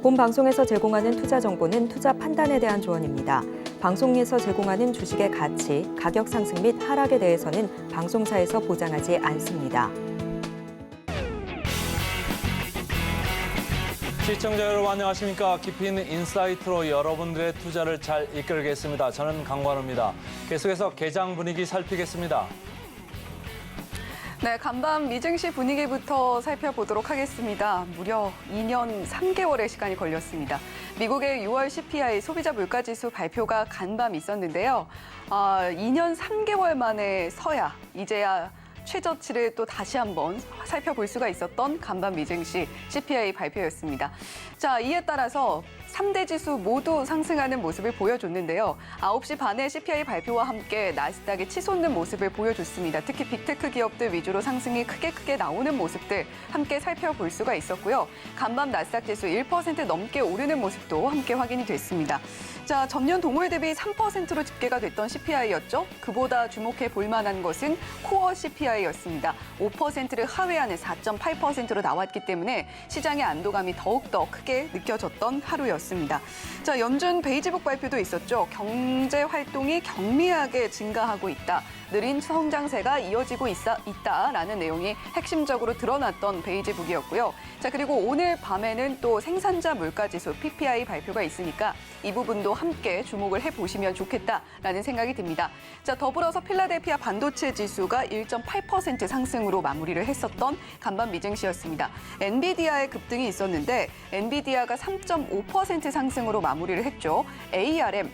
본 방송에서 제공하는 투자 정보는 투자 판단에 대한 조언입니다. 방송에서 제공하는 주식의 가치, 가격 상승 및 하락에 대해서는 방송사에서 보장하지 않습니다. 시청자 여러분 안녕하십니까? 깊이 있는 인사이트로 여러분들의 투자를 잘 이끌겠습니다. 저는 강관우입니다. 계속해서 개장 분위기 살피겠습니다. 네, 간밤 미증시 분위기부터 살펴보도록 하겠습니다. 무려 2년 3개월의 시간이 걸렸습니다. 미국의 6월 CPI 소비자 물가지수 발표가 간밤 있었는데요. 2년 3개월 만에 서야 이제야 최저치를 또 다시 한번 살펴볼 수가 있었던 간밤 미증시 CPI 발표였습니다. 자, 이에 따라서 3대 지수 모두 상승하는 모습을 보여줬는데요. 9시 반에 CPI 발표와 함께 나스닥이 치솟는 모습을 보여줬습니다. 특히 빅테크 기업들 위주로 상승이 크게 나오는 모습들 함께 살펴볼 수가 있었고요. 간밤 나스닥 지수 1% 넘게 오르는 모습도 함께 확인이 됐습니다. 자, 전년 동월 대비 3%로 집계가 됐던 CPI였죠. 그보다 주목해 볼 만한 것은 코어 CPI였습니다. 5%를 하회하는 4.8%로 나왔기 때문에 시장의 안도감이 더욱더 크게 느껴졌던 하루였습니다. 자, 연준 베이지북 발표도 있었죠. 경제 활동이 경미하게 증가하고 있다. 느린 성장세가 이어지고 있다라는 내용이 핵심적으로 드러났던 베이지북이었고요. 자, 그리고 오늘 밤에는 또 생산자 물가지수 PPI 발표가 있으니까 이 부분도 함께 주목을 해보시면 좋겠다라는 생각이 듭니다. 자, 더불어서 필라델피아 반도체 지수가 1.8% 상승으로 마무리를 했었던 간밤 미증시였습니다. 엔비디아의 급등이 있었는데 엔비디아가 3.5% 상승으로 마무리를 했죠. ARM,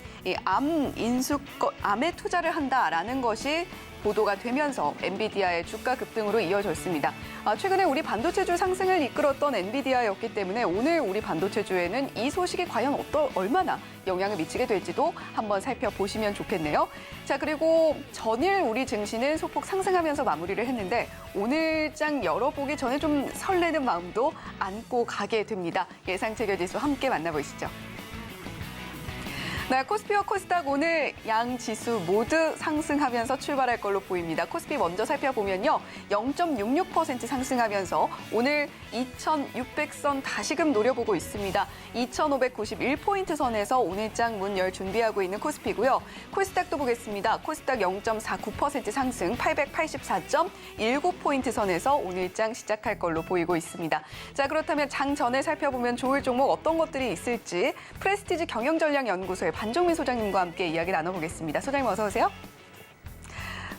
암에 투자를 한다라는 것이 보도가 되면서 엔비디아의 주가 급등으로 이어졌습니다. 최근에 우리 반도체주 상승을 이끌었던 엔비디아였기 때문에 오늘 우리 반도체주에는 이 소식이 과연 얼마나 영향을 미치게 될지도 한번 살펴보시면 좋겠네요. 자, 그리고 전일 우리 증시는 소폭 상승하면서 마무리를 했는데 오늘 장 열어보기 전에 좀 설레는 마음도 안고 가게 됩니다. 예상체결지수 함께 만나보시죠. 네, 코스피와 코스닥 오늘 양 지수 모두 상승하면서 출발할 걸로 보입니다. 코스피 먼저 살펴보면요. 0.66% 상승하면서 오늘 2,600선 다시금 노려보고 있습니다. 2,591포인트 선에서 오늘장 문 열 준비하고 있는 코스피고요. 코스닥도 보겠습니다. 코스닥 0.49% 상승 884.19포인트 선에서 오늘장 시작할 걸로 보이고 있습니다. 자, 그렇다면 장 전에 살펴보면 좋을 종목 어떤 것들이 있을지 프레스티지 경영전략연구소의 반종민 소장님과 함께 이야기 나눠보겠습니다. 소장님 어서 오세요.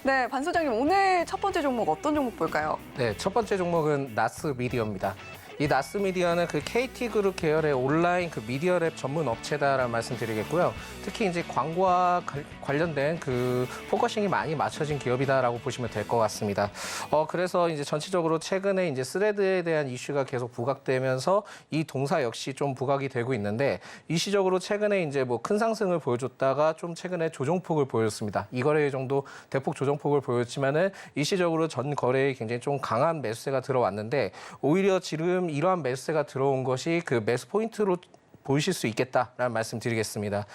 네, 반 소장님 오늘 첫 번째 종목 어떤 종목 볼까요? 네, 첫 번째 종목은 나스 미디어입니다. 이 나스 미디어는 그 KT그룹 계열의 온라인 그 미디어 랩 전문 업체다라는 말씀드리겠고요. 특히 이제 광고와 관련된 그 포커싱이 많이 맞춰진 기업이다라고 보시면 될 것 같습니다. 그래서 이제 전체적으로 최근에 이제 스레드에 대한 이슈가 계속 부각되면서 이 동사 역시 좀 부각이 되고 있는데 일시적으로 최근에 이제 뭐 큰 상승을 보여줬다가 좀 최근에 조정폭을 보였습니다. 이 거래 정도 대폭 조정폭을 보였지만은 일시적으로 전 거래에 굉장히 좀 강한 매수세가 들어왔는데 오히려 지금 이러한 매수세가 들어온 것이 그 매수 포인트로 보이실 수 있겠다라는 말씀 드리겠습니다.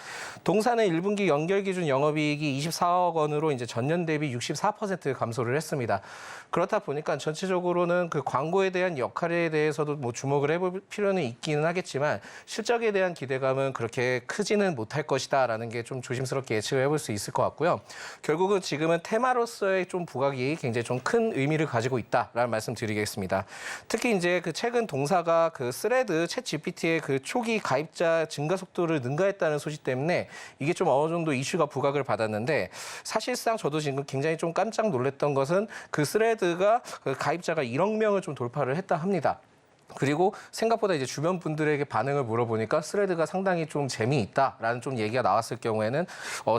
동사는 1분기 연결 기준 영업이익이 24억 원으로 이제 전년 대비 64% 감소를 했습니다. 그렇다 보니까 전체적으로는 그 광고에 대한 역할에 대해서도 뭐 주목을 해볼 필요는 있기는 하겠지만 실적에 대한 기대감은 그렇게 크지는 못할 것이다라는 게 좀 조심스럽게 예측을 해볼 수 있을 것 같고요. 결국은 지금은 테마로서의 좀 부각이 굉장히 좀 큰 의미를 가지고 있다라는 말씀 드리겠습니다. 특히 이제 그 최근 동사가 그 스레드 챗 GPT의 그 초기 가입자 증가 속도를 능가했다는 소식 때문에 이게 좀 어느 정도 이슈가 부각을 받았는데 사실상 저도 지금 굉장히 좀 깜짝 놀랐던 것은 그 스레드가 그 가입자가 1억 명을 좀 돌파를 했다 합니다. 그리고 생각보다 이제 주변 분들에게 반응을 물어보니까 스레드가 상당히 좀 재미있다라는 좀 얘기가 나왔을 경우에는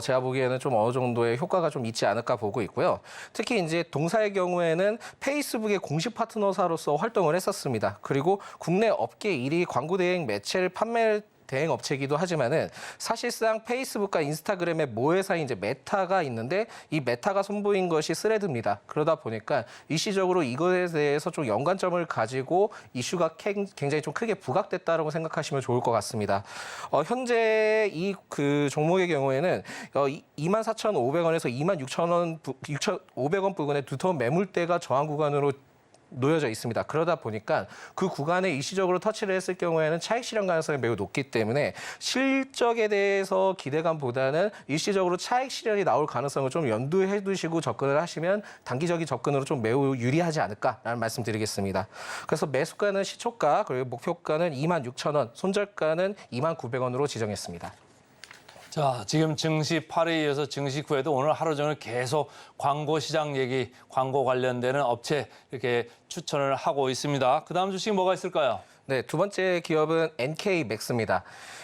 제가 보기에는 좀 어느 정도의 효과가 좀 있지 않을까 보고 있고요. 특히 이제 동사의 경우에는 페이스북의 공식 파트너사로서 활동을 했었습니다. 그리고 국내 업계 1위 광고 대행 매체를 판매 대행 업체이기도 하지만은 사실상 페이스북과 인스타그램의 모회사인 이제 메타가 있는데 이 메타가 선보인 것이 스레드입니다. 그러다 보니까 일시적으로 이것에 대해서 좀 연관점을 가지고 이슈가 굉장히 좀 크게 부각됐다라고 생각하시면 좋을 것 같습니다. 현재 이 그 종목의 경우에는 24,500원에서 26,500원 부근의 두터운 매물대가 저항 구간으로 놓여져 있습니다. 그러다 보니까 그 구간에 일시적으로 터치를 했을 경우에는 차익 실현 가능성이 매우 높기 때문에 실적에 대해서 기대감보다는 일시적으로 차익 실현이 나올 가능성을 좀 염두해 두시고 접근을 하시면 단기적인 접근으로 좀 매우 유리하지 않을까라는 말씀드리겠습니다. 그래서 매수가는 시초가 그리고 목표가는 26,000원, 손절가는 29,000원으로 지정했습니다. 자, 지금 증시 8회에 이어서 증시 후에도 오늘 하루 종일 계속 광고 시장 얘기, 광고 관련되는 업체 이렇게 추천을 하고 있습니다. 그다음 주식 뭐가 있을까요? 네, 두 번째 기업은 NK맥스입니다.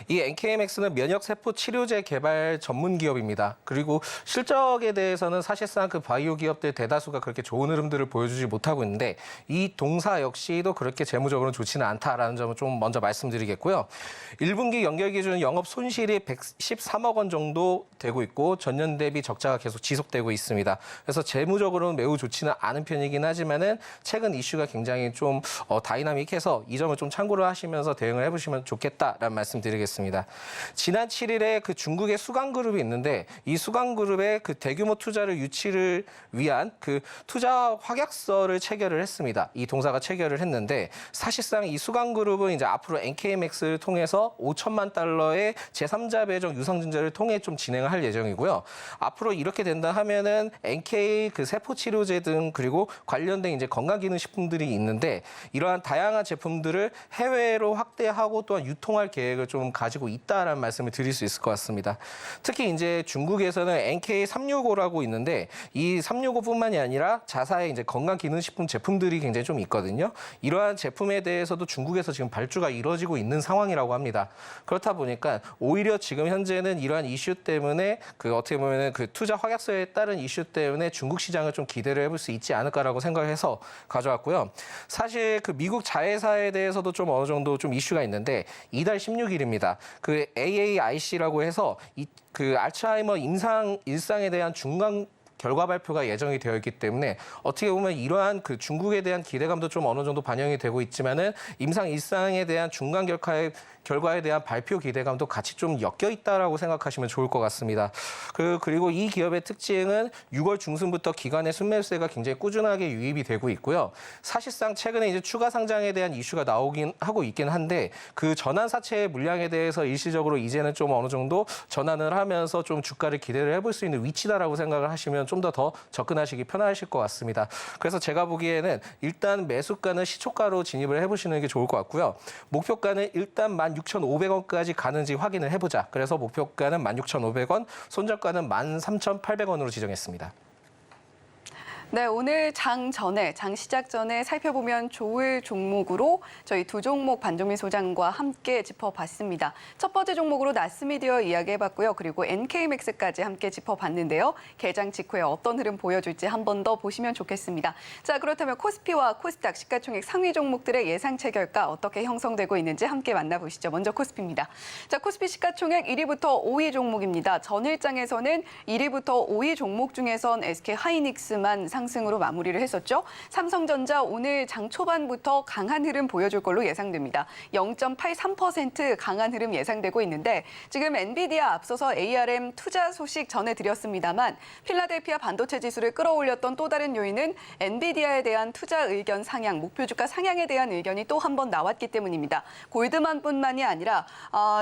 이 NK맥스는 면역세포 치료제 개발 전문 기업입니다. 그리고 실적에 대해서는 사실상 그 바이오 기업들 대다수가 그렇게 좋은 흐름들을 보여주지 못하고 있는데 이 동사 역시도 그렇게 재무적으로는 좋지는 않다라는 점을 좀 먼저 말씀드리겠고요. 1분기 연결 기준 영업 손실이 113억 원 정도 되고 있고 전년 대비 적자가 계속 지속되고 있습니다. 그래서 재무적으로는 매우 좋지는 않은 편이긴 하지만은 최근 이슈가 굉장히 좀 다이나믹해서 이 점을 좀 참고를 하시면서 대응을 해보시면 좋겠다라는 말씀드리겠습니다. 지난 7일에 그 중국의 수강그룹이 있는데 이 수강그룹의 그 대규모 투자를 유치를 위한 그 투자 확약서를 체결을 했습니다. 이 동사가 체결을 했는데 사실상 이 수강그룹은 이제 앞으로 NK맥스를 통해서 5천만 달러의 제3자 배정 유상증자를 통해 좀 진행을 할 예정이고요. 앞으로 이렇게 된다 하면은 NK 그 세포 치료제 등 그리고 관련된 이제 건강기능식품들이 있는데 이러한 다양한 제품들을 해외로 확대하고 또한 유통할 계획을 좀 가지고 있다라는 말씀을 드릴 수 있을 것 같습니다. 특히 이제 중국에서는 NK365라고 있는데 이 365뿐만이 아니라 자사의 이제 건강기능식품 제품들이 굉장히 좀 있거든요. 이러한 제품에 대해서도 중국에서 지금 발주가 이루어지고 있는 상황이라고 합니다. 그렇다 보니까 오히려 지금 현재는 이러한 이슈 때문에 그 어떻게 보면은 그 투자 확약서에 따른 이슈 때문에 중국 시장을 좀 기대를 해볼 수 있지 않을까라고 생각해서 가져왔고요. 사실 그 미국 자회사에 대해서도 좀 어느 정도 좀 이슈가 있는데 이달 16일입니다. 그 AAIC라고 해서 그 알츠하이머 일상에 대한 중간 결과 발표가 예정이 되어 있기 때문에 어떻게 보면 이러한 그 중국에 대한 기대감도 좀 어느 정도 반영이 되고 있지만은 임상 일상에 대한 중간 결과에 대한 발표 기대감도 같이 좀 엮여 있다라고 생각하시면 좋을 것 같습니다. 그리고 이 기업의 특징은 6월 중순부터 기관의 순매수세가 굉장히 꾸준하게 유입이 되고 있고요. 사실상 최근에 이제 추가 상장에 대한 이슈가 나오긴 하고 있긴 한데 그 전환 사채의 물량에 대해서 일시적으로 이제는 좀 어느 정도 전환을 하면서 좀 주가를 기대를 해볼 수 있는 위치다라고 생각을 하시면 좀 더 접근하시기 편하실 것 같습니다. 그래서 제가 보기에는 일단 매수가는 시초가로 진입을 해보시는 게 좋을 것 같고요. 목표가는 일단 16,500원까지 가는지 확인을 해보자. 그래서 목표가는 16,500원, 손절가는 13,800원으로 지정했습니다. 네, 오늘 장 시작 전에 살펴보면 좋을 종목으로 저희 두 종목 반종민 소장과 함께 짚어봤습니다. 첫 번째 종목으로 나스미디어 이야기해봤고요. 그리고 NK맥스까지 함께 짚어봤는데요. 개장 직후에 어떤 흐름 보여줄지 한 번 더 보시면 좋겠습니다. 자, 그렇다면 코스피와 코스닥 시가총액 상위 종목들의 예상 체결가 어떻게 형성되고 있는지 함께 만나보시죠. 먼저 코스피입니다. 자, 코스피 시가총액 1위부터 5위 종목입니다. 전일장에서는 1위부터 5위 종목 중에선 SK하이닉스만 상승으로 마무리를 했었죠. 삼성전자 오늘 장 초반부터 강한 흐름 보여줄 걸로 예상됩니다. 0.83% 강한 흐름 예상되고 있는데 지금 엔비디아 앞서서 ARM 투자 소식 전해드렸습니다만 필라델피아 반도체 지수를 끌어올렸던 또 다른 요인은 엔비디아에 대한 투자 의견 상향, 목표 주가 상향에 대한 의견이 또 한 번 나왔기 때문입니다. 골드만뿐만이 아니라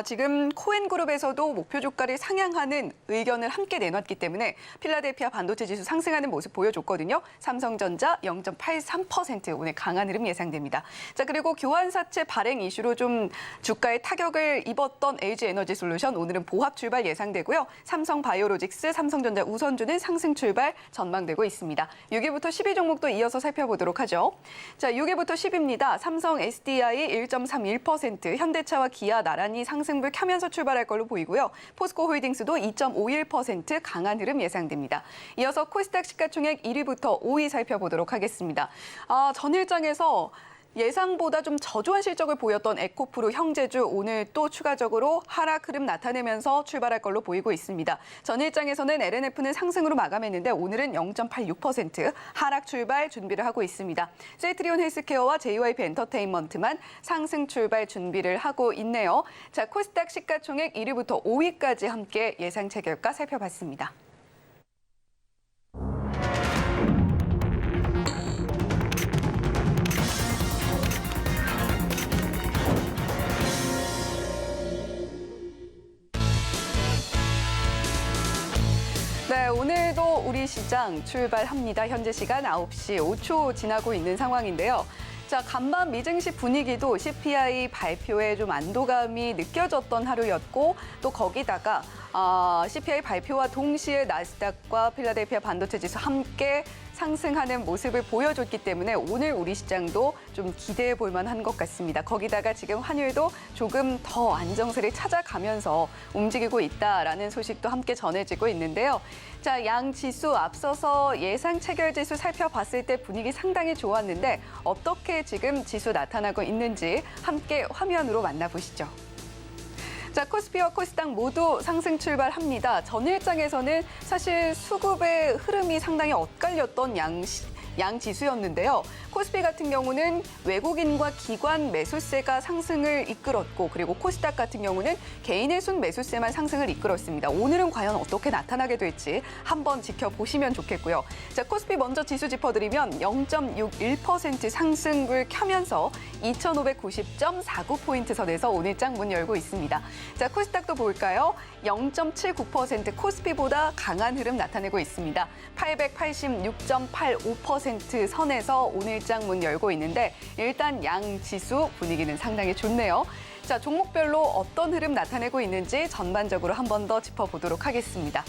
지금 코엔그룹에서도 목표 주가를 상향하는 의견을 함께 내놨기 때문에 필라델피아 반도체 지수 상승하는 모습 보여줬거든요. 삼성전자 0.83% 오늘 강한 흐름 예상됩니다. 자, 그리고 교환사채 발행 이슈로 좀 주가에 타격을 입었던 LG에너지솔루션 오늘은 보합 출발 예상되고요. 삼성바이오로직스, 삼성전자 우선주는 상승 출발 전망되고 있습니다. 6위부터 10위 종목도 이어서 살펴보도록 하죠. 자, 6위부터 10위입니다. 삼성 SDI 1.31%, 현대차와 기아 나란히 상승불 켜면서 출발할 걸로 보이고요. 포스코홀딩스도 2.51% 강한 흐름 예상됩니다. 이어서 코스닥 시가총액 1위부터 5위 살펴보도록 하겠습니다. 전일장에서 예상보다 좀 저조한 실적을 보였던 에코프로 형제주 오늘 또 추가적으로 하락 흐름 나타내면서 출발할 걸로 보이고 있습니다. 전일장에서는 LNF는 상승으로 마감했는데 오늘은 0.86% 하락 출발 준비를 하고 있습니다. 셀트리온 헬스케어와 JYP 엔터테인먼트만 상승 출발 준비를 하고 있네요. 자, 코스닥 시가총액 1위부터 5위까지 함께 예상 체결가 살펴봤습니다. 오늘도 우리 시장 출발합니다. 현재 시간 9시 5초 지나고 있는 상황인데요. 자, 간밤 미증시 분위기도 CPI 발표에 좀 안도감이 느껴졌던 하루였고 또 거기다가 CPI 발표와 동시에 나스닥과 필라델피아 반도체 지수 함께 상승하는 모습을 보여줬기 때문에 오늘 우리 시장도 좀 기대해 볼 만한 것 같습니다. 거기다가 지금 환율도 조금 더 안정세를 찾아가면서 움직이고 있다라는 소식도 함께 전해지고 있는데요. 자, 양 지수 앞서서 예상 체결 지수 살펴봤을 때 분위기 상당히 좋았는데 어떻게 지금 지수 나타나고 있는지 함께 화면으로 만나보시죠. 자, 코스피와 코스닥 모두 상승 출발합니다. 전일장에서는 사실 수급의 흐름이 상당히 엇갈렸던 양 지수였는데요. 코스피 같은 경우는 외국인과 기관 매수세가 상승을 이끌었고 그리고 코스닥 같은 경우는 개인의 순 매수세만 상승을 이끌었습니다. 오늘은 과연 어떻게 나타나게 될지 한번 지켜보시면 좋겠고요. 자, 코스피 먼저 지수 짚어드리면 0.61% 상승을 켜면서 2,590.49포인트 선에서 오늘 장 문 열고 있습니다. 자, 코스닥도 볼까요? 0.79% 코스피보다 강한 흐름 나타내고 있습니다. 886.85% 선에서 오늘 장 문 열고 있는데 일단 양 지수 분위기는 상당히 좋네요. 자, 종목별로 어떤 흐름 나타내고 있는지 전반적으로 한 번 더 짚어보도록 하겠습니다.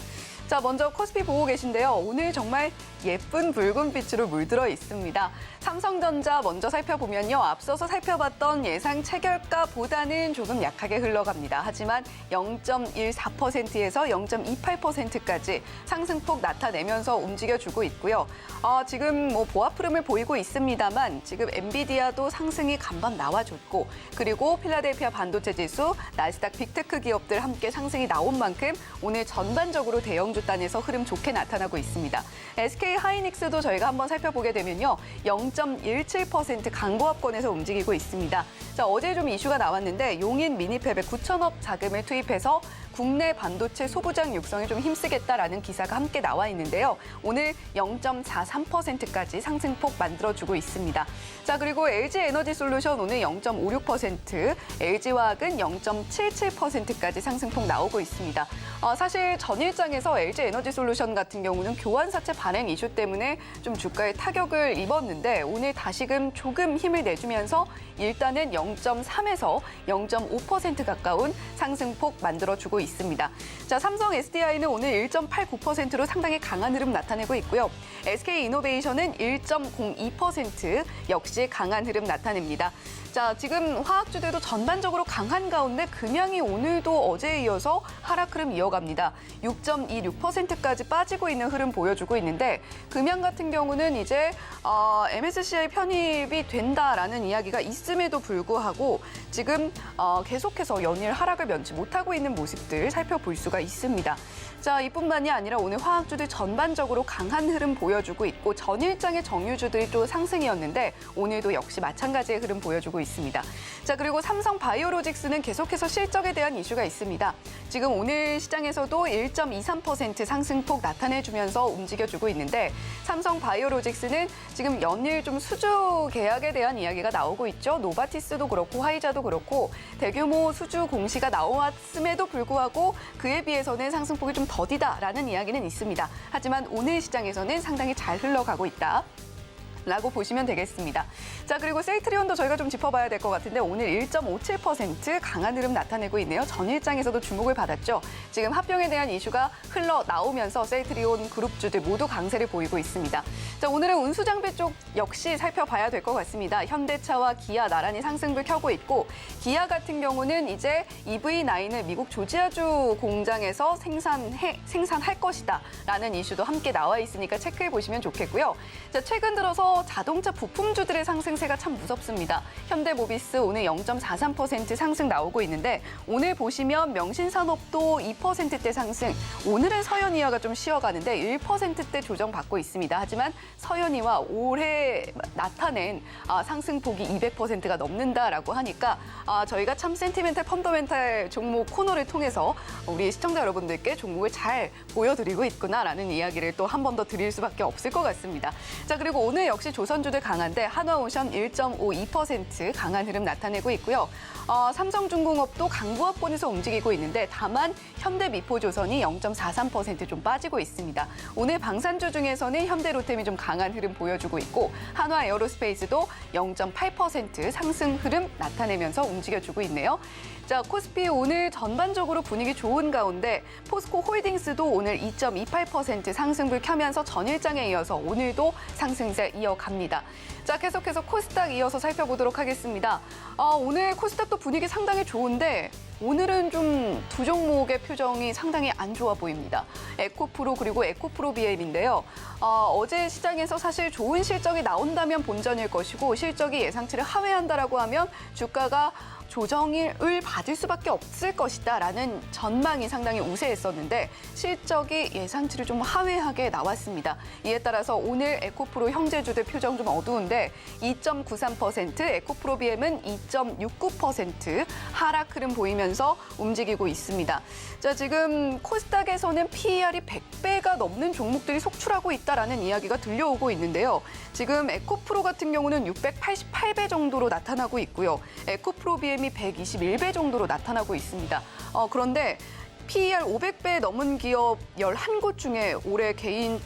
자, 먼저 코스피 보고 계신데요. 오늘 정말 예쁜 붉은 빛으로 물들어 있습니다. 삼성전자 먼저 살펴보면요. 앞서서 살펴봤던 예상 체결가보다는 조금 약하게 흘러갑니다. 하지만 0.14%에서 0.28%까지 상승폭 나타내면서 움직여주고 있고요. 지금 뭐 보합 흐름을 보이고 있습니다만 지금 엔비디아도 상승이 간밤 나와줬고 그리고 필라델피아 반도체 지수, 나스닥 빅테크 기업들 함께 상승이 나온 만큼 오늘 전반적으로 대형주 단에서 흐름 좋게 나타나고 있습니다. SK 하이닉스도 저희가 한번 살펴보게 되면요. 0.17% 강보합권에서 움직이고 있습니다. 자, 어제 좀 이슈가 나왔는데 용인 미니팹에 9천억 자금을 투입해서 국내 반도체 소부장 육성에 좀 힘쓰겠다라는 기사가 함께 나와 있는데요. 오늘 0.43%까지 상승폭 만들어주고 있습니다. 자, 그리고 LG에너지솔루션 오늘 0.56%, LG화학은 0.77%까지 상승폭 나오고 있습니다. 사실 전일장에서 LG에너지솔루션 같은 경우는 교환사채 발행 이슈 때문에 좀 주가에 타격을 입었는데 오늘 다시금 조금 힘을 내주면서 일단은 0.3에서 0.5% 가까운 상승폭 만들어주고 있습니다. 자, 삼성 SDI는 오늘 1.89%로 상당히 강한 흐름 나타내고 있고요. SK이노베이션은 1.02% 역시 강한 흐름 나타냅니다. 자, 지금 화학주들도 전반적으로 강한 가운데 금양이 오늘도 어제에 이어서 하락 흐름 이어갑니다. 6.26%까지 빠지고 있는 흐름 보여주고 있는데 금양 같은 경우는 이제 MSCI 편입이 된다라는 이야기가 있음에도 불구하고 지금 계속해서 연일 하락을 면치 못하고 있는 모습들 살펴볼 수가 있습니다. 자, 이뿐만이 아니라 오늘 화학주들 전반적으로 강한 흐름 보여주고 있고 전일장의 정유주들이 또 상승이었는데 오늘도 역시 마찬가지의 흐름 보여주고 있습니다. 자, 그리고 삼성 바이오로직스는 계속해서 실적에 대한 이슈가 있습니다. 지금 오늘 시장에서도 1.23% 상승폭 나타내주면서 움직여주고 있는데 삼성 바이오로직스는 지금 연일 좀 수주 계약에 대한 이야기가 나오고 있죠. 노바티스도 그렇고 화이자도 그렇고 대규모 수주 공시가 나왔음에도 불구하고 그에 비해서는 상승폭이 좀 더디다라는 이야기는 있습니다. 하지만 오늘 시장에서는 상당히 잘 흘러가고 있다. 라고 보시면 되겠습니다. 자, 그리고 셀트리온도 저희가 좀 짚어봐야 될 것 같은데 오늘 1.57% 강한 흐름 나타내고 있네요. 전일장에서도 주목을 받았죠. 지금 합병에 대한 이슈가 흘러나오면서 셀트리온 그룹주들 모두 강세를 보이고 있습니다. 자, 오늘은 운수장비 쪽 역시 살펴봐야 될 것 같습니다. 현대차와 기아 나란히 상승을 켜고 있고 기아 같은 경우는 이제 EV9을 미국 조지아주 공장에서 생산할 것이다 라는 이슈도 함께 나와 있으니까 체크해 보시면 좋겠고요. 자, 최근 들어서 자동차 부품주들의 상승세가 참 무섭습니다. 현대모비스 오늘 0.43% 상승 나오고 있는데 오늘 보시면 명신산업도 2%대 상승. 오늘은 서현이와가 좀 쉬어가는데 1%대 조정받고 있습니다. 하지만 서현이와 올해 나타낸 상승폭이 200%가 넘는다라고 하니까 저희가 참 센티멘탈 펀더멘탈 종목 코너를 통해서 우리 시청자 여러분들께 종목을 잘 보여드리고 있구나라는 이야기를 또 한 번 더 드릴 수밖에 없을 것 같습니다. 자, 그리고 오늘 역시 역시 조선주들 강한데 한화오션 1.52% 강한 흐름 나타내고 있고요. 삼성중공업도 강보합권에서 움직이고 있는데 다만 현대미포조선이 0.43% 좀 빠지고 있습니다. 오늘 방산주 중에서는 현대로템이 좀 강한 흐름 보여주고 있고 한화에어로스페이스도 0.8% 상승 흐름 나타내면서 움직여주고 있네요. 자, 코스피 오늘 전반적으로 분위기 좋은 가운데 포스코 홀딩스도 오늘 2.28% 상승불 켜면서 전일장에 이어서 오늘도 상승세 이어갑니다. 자, 계속해서 코스닥 이어서 살펴보도록 하겠습니다. 오늘 코스닥도 분위기 상당히 좋은데 오늘은 좀 두 종목의 표정이 상당히 안 좋아 보입니다. 에코프로 그리고 에코프로비엠인데요. 어제 시장에서 사실 좋은 실적이 나온다면 본전일 것이고 실적이 예상치를 하회한다라고 하면 주가가 조정을 받을 수밖에 없을 것이다라는 전망이 상당히 우세했었는데 실적이 예상치를 좀 하회하게 나왔습니다. 이에 따라서 오늘 에코프로 형제주들 표정 좀 어두운데 2.93%, 에코프로비엠은 2.69% 하락 흐름 보이면서 움직이고 있습니다. 자, 지금 코스닥에서는 PER이 100배가 넘는 종목들이 속출하고 있다라는 이야기가 들려오고 있는데요. 지금 에코프로 같은 경우는 688배 정도로 나타나고 있고요. 에코프로비엠이 121배 정도로 나타나고 있습니다. 그런데 PER 500배 넘은 기업 11곳 중에 올해 개인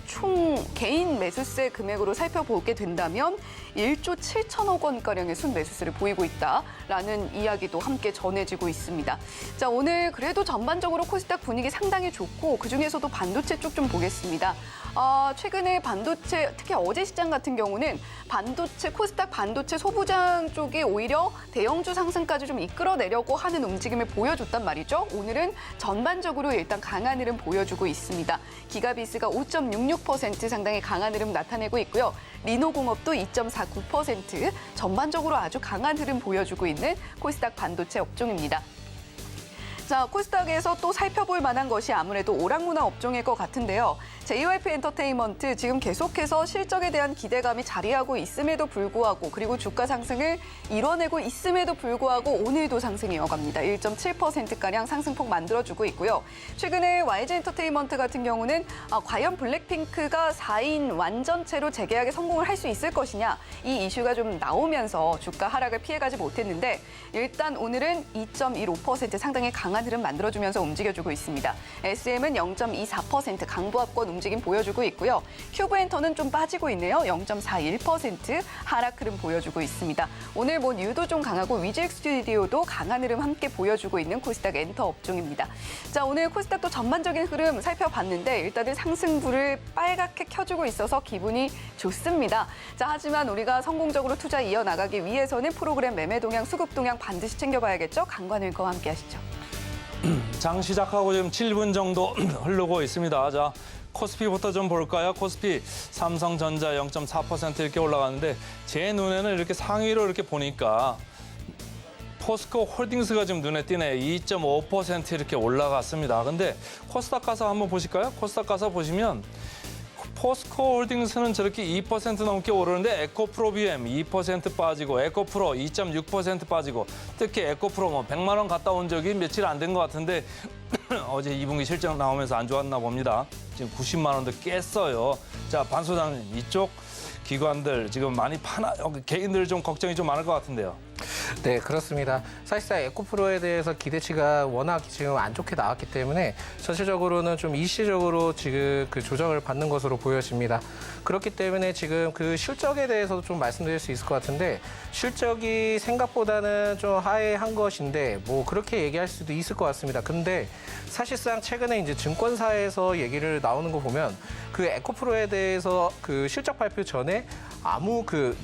매수세 금액으로 살펴보게 된다면 1조 7천억 원가량의 순매수세를 보이고 있다라는 이야기도 함께 전해지고 있습니다. 자, 오늘 그래도 전반적으로 코스닥 분위기 상당히 좋고 그중에서도 반도체 쪽 좀 보겠습니다. 최근에 반도체, 특히 어제 시장 같은 경우는 코스닥 반도체 소부장 쪽이 오히려 대형주 상승까지 좀 이끌어내려고 하는 움직임을 보여줬단 말이죠. 오늘은 전반적으로 일단 강한 흐름 보여주고 있습니다. 기가비스가 5.66% 상당히 강한 흐름 나타내고 있고요. 리노공업도 2.49% 전반적으로 아주 강한 흐름 보여주고 있는 코스닥 반도체 업종입니다. 자, 코스닥에서 또 살펴볼 만한 것이 아무래도 오락문화 업종일 것 같은데요. JYP 엔터테인먼트 지금 계속해서 실적에 대한 기대감이 자리하고 있음에도 불구하고 그리고 주가 상승을 이뤄내고 있음에도 불구하고 오늘도 상승이 이어갑니다. 1.7%가량 상승폭 만들어주고 있고요. 최근에 YG 엔터테인먼트 같은 경우는 과연 블랙핑크가 4인 완전체로 재계약에 성공을 할 수 있을 것이냐 이 이슈가 좀 나오면서 주가 하락을 피해가지 못했는데 일단 오늘은 2.15% 상당히 강한 흐름 만들어주면서 움직여주고 있습니다. SM은 0.24% 강보합권 움직임 보여주고 있고요. 큐브엔터는 좀 빠지고 있네요. 0.41% 하락 흐름 보여주고 있습니다. 오늘 뉴도 좀 강하고 위즐 스튜디오도 강한 흐름 함께 보여주고 있는 코스닥 엔터 업종입니다. 자, 오늘 코스닥도 전반적인 흐름 살펴봤는데 일단은 상승불을 빨갛게 켜주고 있어서 기분이 좋습니다. 자, 하지만 우리가 성공적으로 투자 이어나가기 위해서는 프로그램 매매 동향, 수급 동향 반드시 챙겨봐야겠죠. 강관일과 함께 하시죠. 장 시작하고 지금 7분 정도 흐르고 있습니다. 자, 코스피부터 좀 볼까요? 코스피 삼성전자 0.4% 이렇게 올라가는데 제 눈에는 이렇게 상위로 이렇게 보니까 포스코 홀딩스가 좀 눈에 띄네. 2.5% 이렇게 올라갔습니다. 근데 코스닥 가서 한번 보실까요? 코스닥 가서 보시면 포스코 홀딩스는 저렇게 2% 넘게 오르는데 에코프로비엠 2% 빠지고 에코프로 2.6% 빠지고 특히 에코프로 100만 원 갔다 온 적이 며칠 안 된 것 같은데 어제 2분기 실적 나오면서 안 좋았나 봅니다. 지금 90만 원도 깼어요. 자, 반 소장님 이쪽 기관들 지금 많이 파나 개인들 좀 걱정이 좀 많을 것 같은데요. 네, 그렇습니다. 사실상 에코프로에 대해서 기대치가 워낙 지금 안 좋게 나왔기 때문에 전체적으로는 좀 일시적으로 지금 그 조정을 받는 것으로 보여집니다. 그렇기 때문에 지금 그 실적에 대해서도 좀 말씀드릴 수 있을 것 같은데 실적이 생각보다는 좀 하회한 것인데 그렇게 얘기할 수도 있을 것 같습니다. 근데 사실상 최근에 이제 증권사에서 얘기를 나오는 거 보면 그 에코프로에 대해서 그 실적 발표 전에 아무 그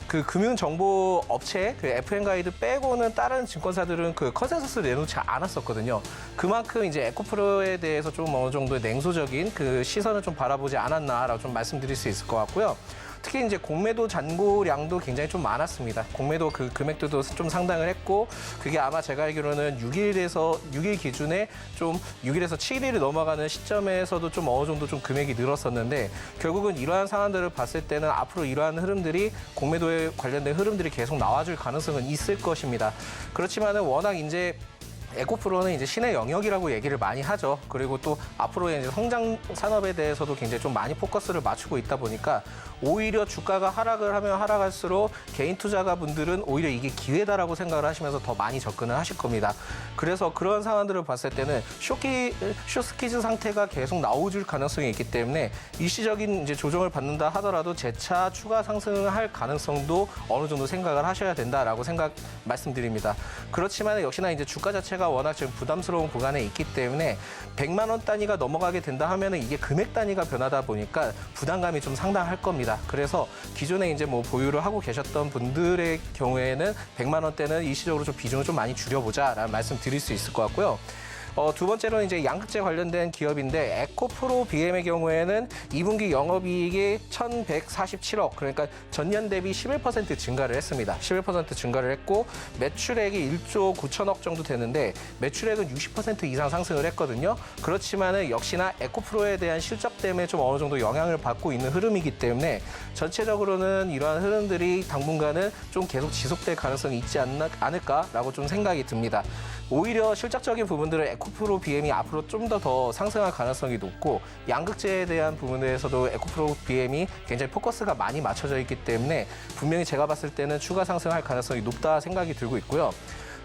금융정보 업체, 그 FM가이드 빼고는 다른 증권사들은 그 컨센서스를 내놓지 않았었거든요. 그만큼 이제 에코프로에 대해서 좀 어느 정도의 냉소적인 그 시선을 좀 바라보지 않았나라고 좀 말씀드릴 수 있을 것 같고요. 특히 이제 공매도 잔고량도 굉장히 좀 많았습니다. 공매도 그 금액도 좀 상당을 했고 그게 아마 제가 알기로는 6일 기준에 좀 6일에서 7일이 넘어가는 시점에서도 좀 어느 정도 좀 금액이 늘었었는데 결국은 이러한 상황들을 봤을 때는 앞으로 이러한 흐름들이 공매도에 관련된 흐름들이 계속 나와줄 가능성은 있을 것입니다. 그렇지만은 워낙 이제 에코프로는 이제 신의 영역이라고 얘기를 많이 하죠. 그리고 또 앞으로의 이제 성장 산업에 대해서도 굉장히 좀 많이 포커스를 맞추고 있다 보니까 오히려 주가가 하락을 하면 하락할수록 개인 투자가분들은 오히려 이게 기회다라고 생각을 하시면서 더 많이 접근을 하실 겁니다. 그래서 그런 상황들을 봤을 때는 숏스키즈 상태가 계속 나오줄 가능성이 있기 때문에 일시적인 이제 조정을 받는다 하더라도 재차 추가 상승할 가능성도 어느 정도 생각을 하셔야 된다라고 말씀드립니다. 그렇지만 역시나 이제 주가 자체가 워낙 지금 부담스러운 구간에 있기 때문에 100만 원 단위가 넘어가게 된다 하면은 이게 금액 단위가 변하다 보니까 부담감이 좀 상당할 겁니다. 그래서 기존에 이제 뭐 보유를 하고 계셨던 분들의 경우에는 100만 원대는 일시적으로 좀 비중을 좀 많이 줄여보자라는 말씀 드릴 수 있을 것 같고요. 두 번째로는 이제 양극재 관련된 기업인데 에코프로 BM의 경우에는 2분기 영업이익이 1,147억, 그러니까 전년 대비 11% 증가를 했습니다. 11% 증가를 했고 매출액이 1조 9천억 정도 되는데 매출액은 60% 이상 상승을 했거든요. 그렇지만은 역시나 에코프로에 대한 실적 때문에 좀 어느 정도 영향을 받고 있는 흐름이기 때문에 전체적으로는 이러한 흐름들이 당분간은 좀 계속 지속될 가능성이 있지 않을까라고 좀 생각이 듭니다. 오히려 실적적인 부분들은 에코프로 BM이 앞으로 좀 더 상승할 가능성이 높고 양극재에 대한 부분에서도 에코프로 BM이 굉장히 포커스가 많이 맞춰져 있기 때문에 분명히 제가 봤을 때는 추가 상승할 가능성이 높다 생각이 들고 있고요.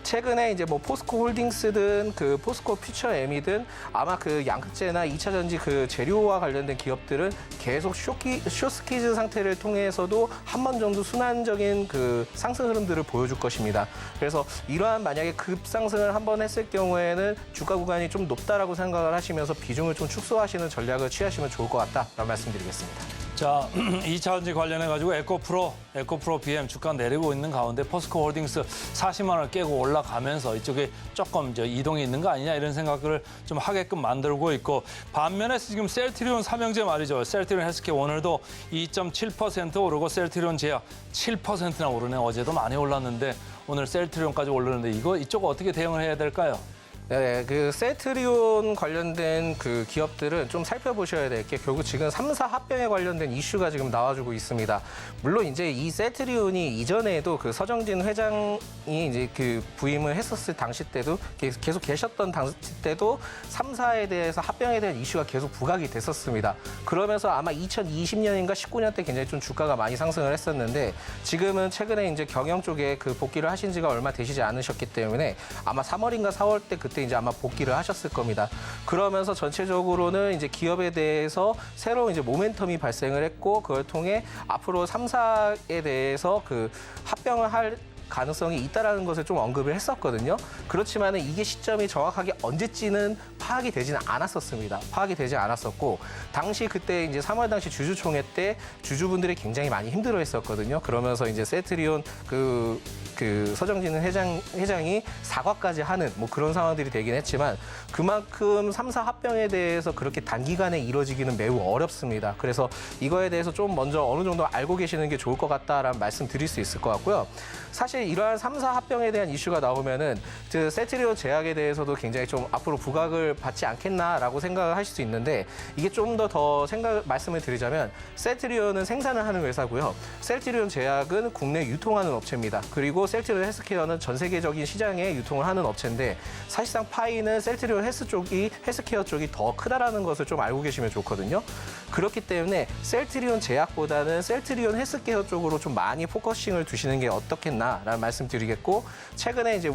최근에 이제 뭐 포스코 홀딩스든 그 포스코 퓨처 M이든 아마 그 양극재나 2차 전지 그 재료와 관련된 기업들은 계속 숏스키즈 상태를 통해서도 한 번 정도 순환적인 그 상승 흐름들을 보여줄 것입니다. 그래서 이러한 만약에 급상승을 한 번 했을 경우에는 주가 구간이 좀 높다라고 생각을 하시면서 비중을 좀 축소하시는 전략을 취하시면 좋을 것 같다라는 말씀드리겠습니다. 자, 2차 전지 관련해가지고 에코프로 BM 주가 내리고 있는 가운데 포스코 홀딩스 40만 원을 깨고 올라가면서 이쪽에 조금 이제 이동이 있는 거 아니냐 이런 생각을 좀 하게끔 만들고 있고 반면에 지금 셀트리온 삼형제 말이죠. 셀트리온 헬스케어 오늘도 2.7% 오르고 셀트리온 제약 7%나 오르네. 어제도 많이 올랐는데 오늘 셀트리온까지 오르는데 이쪽 어떻게 대응을 해야 될까요? 네, 그 셀트리온 관련된 그 기업들은 좀 살펴보셔야 될 게 결국 지금 3사 합병에 관련된 이슈가 지금 나와주고 있습니다. 물론 이제 이 셀트리온이 이전에도 그 서정진 회장이 이제 그 부임을 했었을 당시 때도 계속 계셨던 당시 때도 3사에 대해서 합병에 대한 이슈가 계속 부각이 됐었습니다. 그러면서 아마 2020년인가 19년 때 굉장히 좀 주가가 많이 상승을 했었는데 지금은 최근에 이제 경영 쪽에 그 복귀를 하신 지가 얼마 되시지 않으셨기 때문에 아마 3월인가 4월 때 그때 이제 아마 복귀를 하셨을 겁니다. 그러면서 전체적으로는 이제 기업에 대해서 새로운 이제 모멘텀이 발생을 했고 그걸 통해 앞으로 3사에 대해서 그 합병을 할 가능성이 있다라는 것을 좀 언급을 했었거든요. 그렇지만 이게 시점이 정확하게 언제쯤은 파악이 되지는 않았었습니다. 파악이 되지 않았었고 당시 그때 이제 3월 당시 주주총회 때 주주분들이 굉장히 많이 힘들어했었거든요. 그러면서 이제 셀트리온 그 서정진 회장이 사과까지 하는 뭐 그런 상황들이 되긴 했지만 그만큼 3사 합병에 대해서 그렇게 단기간에 이루어지기는 매우 어렵습니다. 그래서 이거에 대해서 좀 먼저 어느 정도 알고 계시는 게 좋을 것 같다라는 말씀 드릴 수 있을 것 같고요. 사실 이러한 3사 합병에 대한 이슈가 나오면은 그 셀트리온 제약에 대해서도 굉장히 좀 앞으로 부각을 받지 않겠나라고 생각을 하실 수 있는데 이게 좀 더 말씀을 드리자면 셀트리온은 생산을 하는 회사고요. 셀트리온 제약은 국내 유통하는 업체입니다. 그리고 셀트리온 헬스케어는 전 세계적인 시장에 유통을 하는 업체인데 사실상 파이는 셀트리온 헬스케어 쪽이 더 크다라는 것을 좀 알고 계시면 좋거든요. 그렇기 때문에 셀트리온 제약보다는 셀트리온 헬스케어 쪽으로 좀 많이 포커싱을 두시는 게 어떻겠나라는 말씀드리겠고 최근에 이제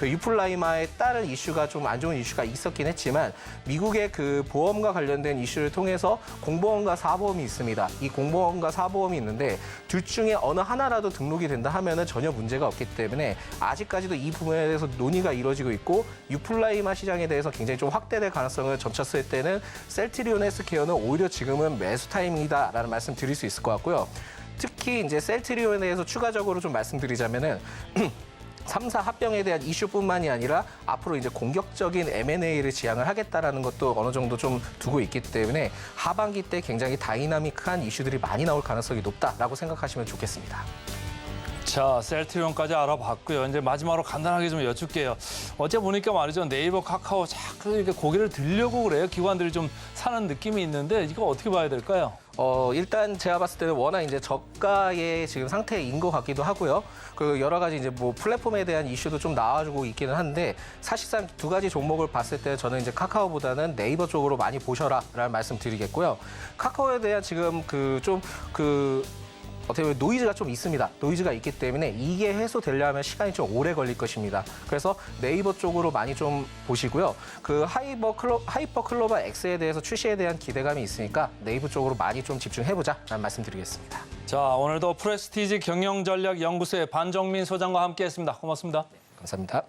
유플라이마에 따른 이슈가 좀 안 좋은 이슈가 있었긴 했지만 미국의 그 보험과 관련된 이슈를 통해서 공보험과 사보험이 있습니다. 이 공보험과 사보험이 있는데 둘 중에 어느 하나라도 등록이 된다 하면은 전혀 문제가 없기 때문에 아직까지도 이 부분에 대해서 논의가 이루어지고 있고 유플라이마 시장에 대해서 굉장히 좀 확대될 가능성을 점쳤을 때는 셀트리온 헬스케어는 오히려 지금은 매수 타이밍이다라는 말씀 드릴 수 있을 것 같고요. 특히 이제 셀트리온에 대해서 추가적으로 좀 말씀드리자면은 3사 합병에 대한 이슈뿐만이 아니라 앞으로 이제 공격적인 M&A를 지향을 하겠다라는 것도 어느 정도 좀 두고 있기 때문에 하반기 때 굉장히 다이나믹한 이슈들이 많이 나올 가능성이 높다라고 생각하시면 좋겠습니다. 자, 셀트리온까지 알아봤고요. 이제 마지막으로 간단하게 좀 여쭙게요. 어제 보니까 말이죠. 네이버, 카카오 자꾸 이렇게 고개를 들려고 그래요. 기관들이 좀 사는 느낌이 있는데 이거 어떻게 봐야 될까요? 일단 제가 봤을 때는 워낙 이제 저가의 지금 상태인 것 같기도 하고요. 그 여러 가지 이제 뭐 플랫폼에 대한 이슈도 좀 나와주고 있기는 한데 사실상 두 가지 종목을 봤을 때 저는 이제 카카오보다는 네이버 쪽으로 많이 보셔라라는 말씀 드리겠고요. 카카오에 대한 지금 어떻게 보면 노이즈가 좀 있습니다. 노이즈가 있기 때문에 이게 해소되려면 시간이 좀 오래 걸릴 것입니다. 그래서 네이버 쪽으로 많이 좀 보시고요. 그 하이퍼 클로버 X에 대해서 출시에 대한 기대감이 있으니까 네이버 쪽으로 많이 좀 집중해보자라는 말씀드리겠습니다. 자, 오늘도 프레스티지 경영전략연구소의 반정민 소장과 함께했습니다. 고맙습니다. 감사합니다.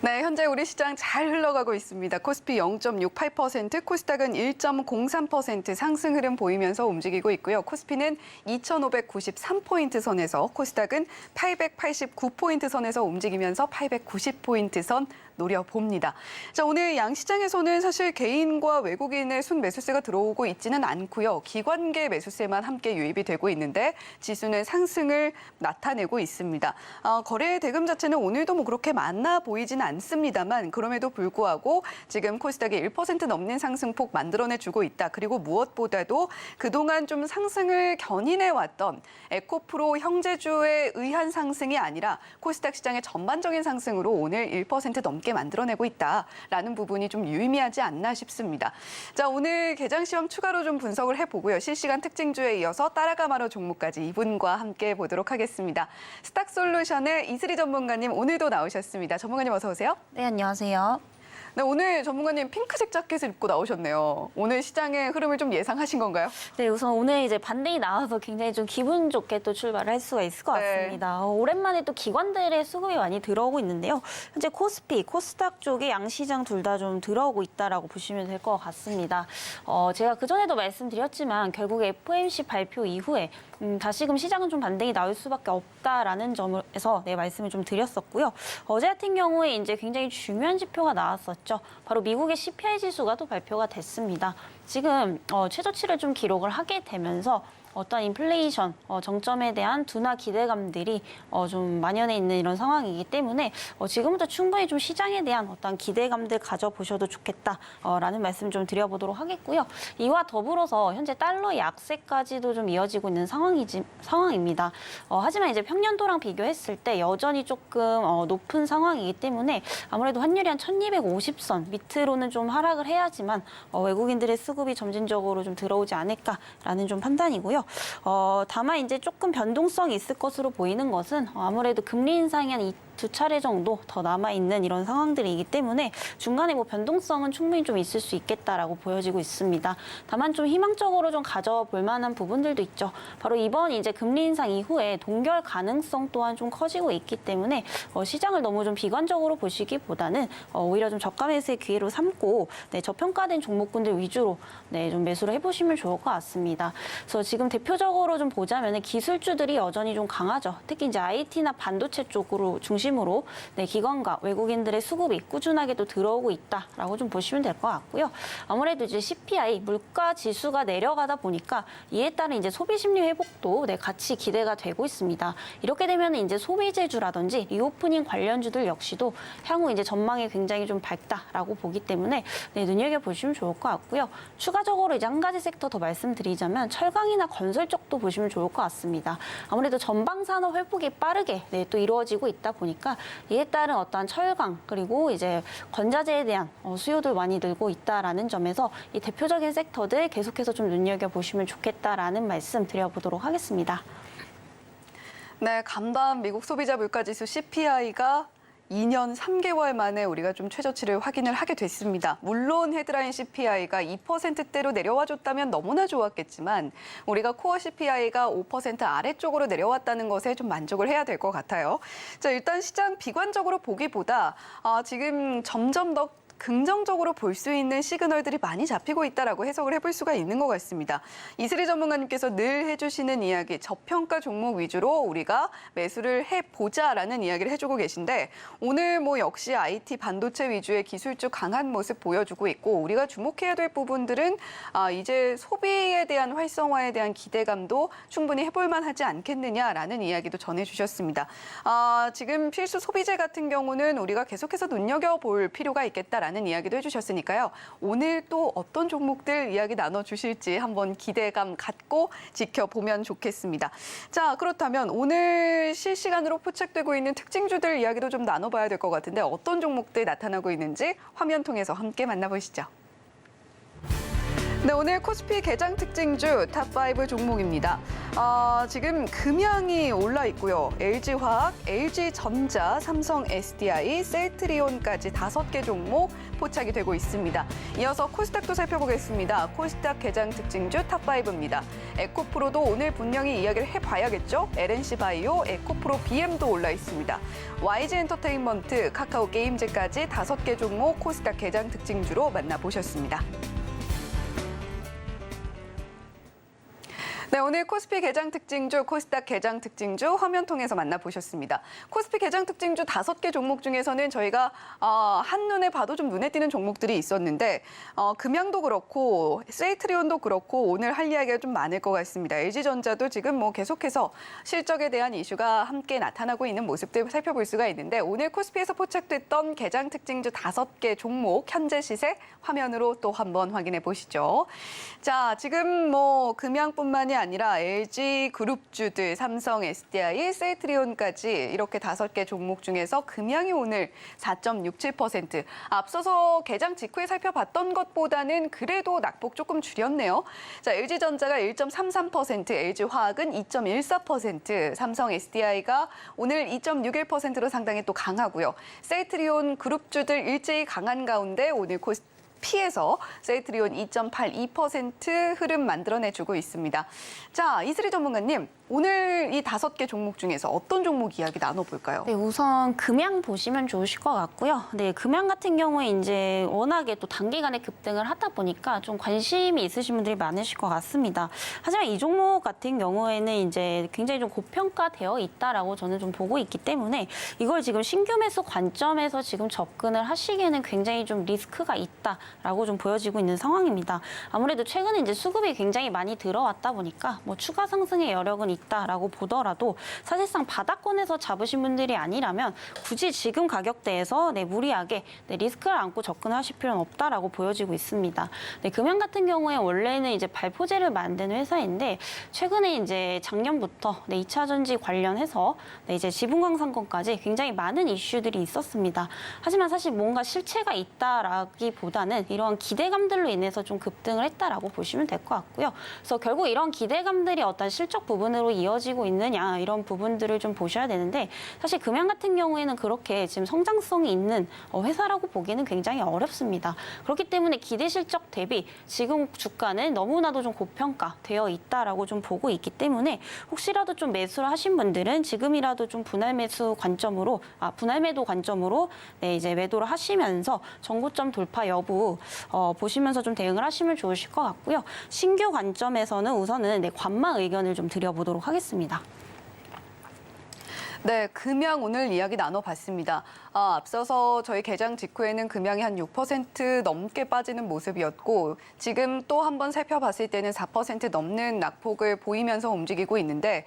네, 현재 우리 시장 잘 흘러가고 있습니다. 코스피 0.68%, 코스닥은 1.03% 상승 흐름 보이면서 움직이고 있고요. 코스피는 2,593포인트 선에서, 코스닥은 889포인트 선에서 움직이면서 890포인트 선 노려봅니다. 자, 오늘 양시장에서는 사실 개인과 외국인의 순매수세가 들어오고 있지는 않고요. 기관계 매수세만 함께 유입이 되고 있는데 지수는 상승을 나타내고 있습니다. 거래 대금 자체는 오늘도 뭐 그렇게 많아 보이지는 않습니다만 그럼에도 불구하고 지금 코스닥이 1% 넘는 상승폭 만들어내주고 있다. 그리고 무엇보다도 그동안 좀 상승을 견인해왔던 에코프로 형제주에 의한 상승이 아니라 코스닥 시장의 전반적인 상승으로 오늘 1% 넘게 만들어내고 있다라는 부분이 좀 유의미하지 않나 싶습니다. 자, 오늘 개장 시황 추가로 좀 분석을 해보고요. 실시간 특징주에 이어서 따라가 말어 종목까지 이분과 함께 보도록 하겠습니다. 스탁솔루션의 이슬이 전문가님 오늘도 나오셨습니다. 전문가님 어서 오세요. 네, 안녕하세요. 네, 오늘 전문가님 핑크색 자켓을 입고 나오셨네요. 오늘 시장의 흐름을 좀 예상하신 건가요? 네, 우선 오늘 이제 반등이 나와서 굉장히 좀 기분 좋게 또 출발을 할 수가 있을 것 네. 같습니다. 오랜만에 또 기관들의 수급이 많이 들어오고 있는데요. 현재 코스피, 코스닥 쪽에 양시장 둘 다 좀 들어오고 있다라고 보시면 될 것 같습니다. 제가 그전에도 말씀드렸지만 결국 FOMC 발표 이후에 다시금 시장은 좀 반등이 나올 수밖에 없다라는 점에서 말씀을 좀 드렸었고요. 어제 같은 경우에 이제 굉장히 중요한 지표가 나왔었죠. 바로 미국의 CPI 지수가 또 발표가 됐습니다. 지금 최저치를 좀 기록을 하게 되면서 어떤 인플레이션 정점에 대한 둔화 기대감들이 좀 만연해 있는 이런 상황이기 때문에 지금부터 충분히 좀 시장에 대한 어떤 기대감들 가져보셔도 좋겠다라는 말씀 좀 드려보도록 하겠고요. 이와 더불어서 현재 달러 약세까지도 좀 이어지고 있는 상황입니다. 하지만 이제 평년도랑 비교했을 때 여전히 조금 높은 상황이기 때문에 아무래도 환율이 한 1250선 밑으로는 좀 하락을 해야지만 외국인들의 수급이 점진적으로 좀 들어오지 않을까라는 좀 판단이고요. 다만 이제 조금 변동성이 있을 것으로 보이는 것은 아무래도 금리 인상이 한 2차례 정도 더 남아있는 이런 상황들이기 때문에 중간에 뭐 변동성은 충분히 좀 있을 수 있겠다라고 보여지고 있습니다. 다만 좀 희망적으로 좀 가져볼 만한 부분들도 있죠. 바로 이번 이제 금리 인상 이후에 동결 가능성 또한 좀 커지고 있기 때문에 시장을 너무 좀 비관적으로 보시기보다는 오히려 좀 저가 매수의 기회로 삼고 저평가된 종목군들 위주로 좀 매수를 해보시면 좋을 것 같습니다. 그래서 지금 대표적으로 좀 보자면 기술주들이 여전히 좀 강하죠. 특히 이제 IT나 반도체 쪽으로 중심으로 기관과 외국인들의 수급이 꾸준하게 또 들어오고 있다라고 좀 보시면 될 것 같고요. 아무래도 이제 CPI 물가 지수가 내려가다 보니까 이에 따른 이제 소비 심리 회복도 같이 기대가 되고 있습니다. 이렇게 되면 이제 소비재주라든지 리오프닝 관련주들 역시도 향후 이제 전망이 굉장히 좀 밝다라고 보기 때문에 눈여겨 보시면 좋을 것 같고요. 추가적으로 이제 한 가지 섹터 더 말씀드리자면 철강이나 건설 쪽도 보시면 좋을 것 같습니다. 아무래도 전방 산업 회복이 빠르게 또 이루어지고 있다 보니까 이에 따른 어떠한 철강 그리고 이제 건자재에 대한 수요도 많이 늘고 있다라는 점에서 이 대표적인 섹터들 계속해서 좀 눈여겨 보시면 좋겠다라는 말씀 드려보도록 하겠습니다. 네, 간밤 미국 소비자 물가지수 CPI가 2년 3개월 만에 우리가 좀 최저치를 확인을 하게 됐습니다. 물론 헤드라인 CPI가 2%대로 내려와 줬다면 너무나 좋았겠지만 우리가 코어 CPI가 5% 아래쪽으로 내려왔다는 것에 좀 만족을 해야 될 것 같아요. 자, 일단 시장 비관적으로 보기보다 지금 점점 더 긍정적으로 볼 수 있는 시그널들이 많이 잡히고 있다라고 해석을 해볼 수가 있는 것 같습니다. 이슬희 전문가님께서 늘 해주시는 이야기, 저평가 종목 위주로 우리가 매수를 해보자라는 이야기를 해주고 계신데 오늘 뭐 역시 IT 반도체 위주의 기술주 강한 모습 보여주고 있고 우리가 주목해야 될 부분들은 이제 소비에 대한 활성화에 대한 기대감도 충분히 해볼 만하지 않겠느냐라는 이야기도 전해주셨습니다. 지금 필수 소비재 같은 경우는 우리가 계속해서 눈여겨볼 필요가 있겠다라는 이야기도 해주셨으니까요. 오늘 또 어떤 종목들 이야기 나눠주실지 한번 기대감 갖고 지켜보면 좋겠습니다. 자, 그렇다면 오늘 실시간으로 포착되고 있는 특징주들 이야기도 좀 나눠봐야 될 것 같은데 어떤 종목들 나타나고 있는지 화면 통해서 함께 만나보시죠. 네, 오늘 코스피 개장 특징주 탑5 종목입니다. 지금 금양이 올라 있고요. LG화학, LG전자, 삼성 SDI, 셀트리온까지 5개 종목 포착이 되고 있습니다. 이어서 코스닥도 살펴보겠습니다. 코스닥 개장 특징주 탑5입니다. 에코프로도 오늘 분명히 이야기를 해봐야겠죠. LNC바이오, 에코프로 BM도 올라 있습니다. YG엔터테인먼트, 카카오게임즈까지 5개 종목 코스닥 개장 특징주로 만나보셨습니다. 네, 오늘 코스피 개장 특징주, 코스닥 개장 특징주 화면 통해서 만나보셨습니다. 코스피 개장 특징주 5개 종목 중에서는 저희가 한눈에 봐도 좀 눈에 띄는 종목들이 있었는데 금양도 그렇고 셀트리온도 그렇고 오늘 할 이야기가 좀 많을 것 같습니다. LG전자도 지금 뭐 계속해서 실적에 대한 이슈가 함께 나타나고 있는 모습들 살펴볼 수가 있는데 오늘 코스피에서 포착됐던 개장 특징주 5개 종목 현재 시세 화면으로 또 한번 확인해 보시죠. 자, 지금 뭐 금양뿐만이 아니라 LG 그룹주들, 삼성, SDI, 셀트리온까지 이렇게 5개 종목 중에서 금양이 오늘 4.67%. 앞서서 개장 직후에 살펴봤던 것보다는 그래도 낙폭 조금 줄였네요. 자, LG전자가 1.33%, LG화학은 2.14%, 삼성 SDI가 오늘 2.61%로 상당히 또 강하고요. 셀트리온 그룹주들 일제히 강한 가운데 오늘 피해서 셀트리온 2.82% 흐름 만들어내주고 있습니다. 자, 이슬희 전문가님, 오늘 이 5개 종목 중에서 어떤 종목 이야기 나눠볼까요? 네, 우선 금양 보시면 좋으실 것 같고요. 네, 금양 같은 경우에 이제 워낙에 또 단기간에 급등을 하다 보니까 좀 관심이 있으신 분들이 많으실 것 같습니다. 하지만 이 종목 같은 경우에는 이제 굉장히 좀 고평가되어 있다라고 저는 좀 보고 있기 때문에 이걸 지금 신규 매수 관점에서 지금 접근을 하시기에는 굉장히 좀 리스크가 있다라고 좀 보여지고 있는 상황입니다. 아무래도 최근에 이제 수급이 굉장히 많이 들어왔다 보니까 뭐 추가 상승의 여력은 있다라고 보더라도 사실상 바닥권에서 잡으신 분들이 아니라면 굳이 지금 가격대에서 무리하게 리스크를 안고 접근하실 필요는 없다라고 보여지고 있습니다. 네, 금양 같은 경우에 원래는 이제 발포제를 만드는 회사인데 최근에 이제 작년부터 2차 전지 관련해서 이제 지분광산권까지 굉장히 많은 이슈들이 있었습니다. 하지만 사실 뭔가 실체가 있다라기보다는 이러한 기대감들로 인해서 좀 급등을 했다라고 보시면 될 것 같고요. 그래서 결국 이런 기대감들이 어떤 실적 부분으로 이어지고 있느냐 이런 부분들을 좀 보셔야 되는데 사실 금양 같은 경우에는 그렇게 지금 성장성이 있는 회사라고 보기는 굉장히 어렵습니다. 그렇기 때문에 기대 실적 대비 지금 주가는 너무나도 좀 고평가되어 있다라고 좀 보고 있기 때문에 혹시라도 좀 매수를 하신 분들은 지금이라도 좀 분할 매도 관점으로 이제 매도를 하시면서 정고점 돌파 여부 보시면서 좀 대응을 하시면 좋으실 것 같고요. 신규 관점에서는 우선은 관망 의견을 좀 드려보도록 하겠습니다. 네, 금양 오늘 이야기 나눠봤습니다. 앞서서 저희 개장 직후에는 금양이 한 6% 넘게 빠지는 모습이었고 지금 또 한번 살펴봤을 때는 4% 넘는 낙폭을 보이면서 움직이고 있는데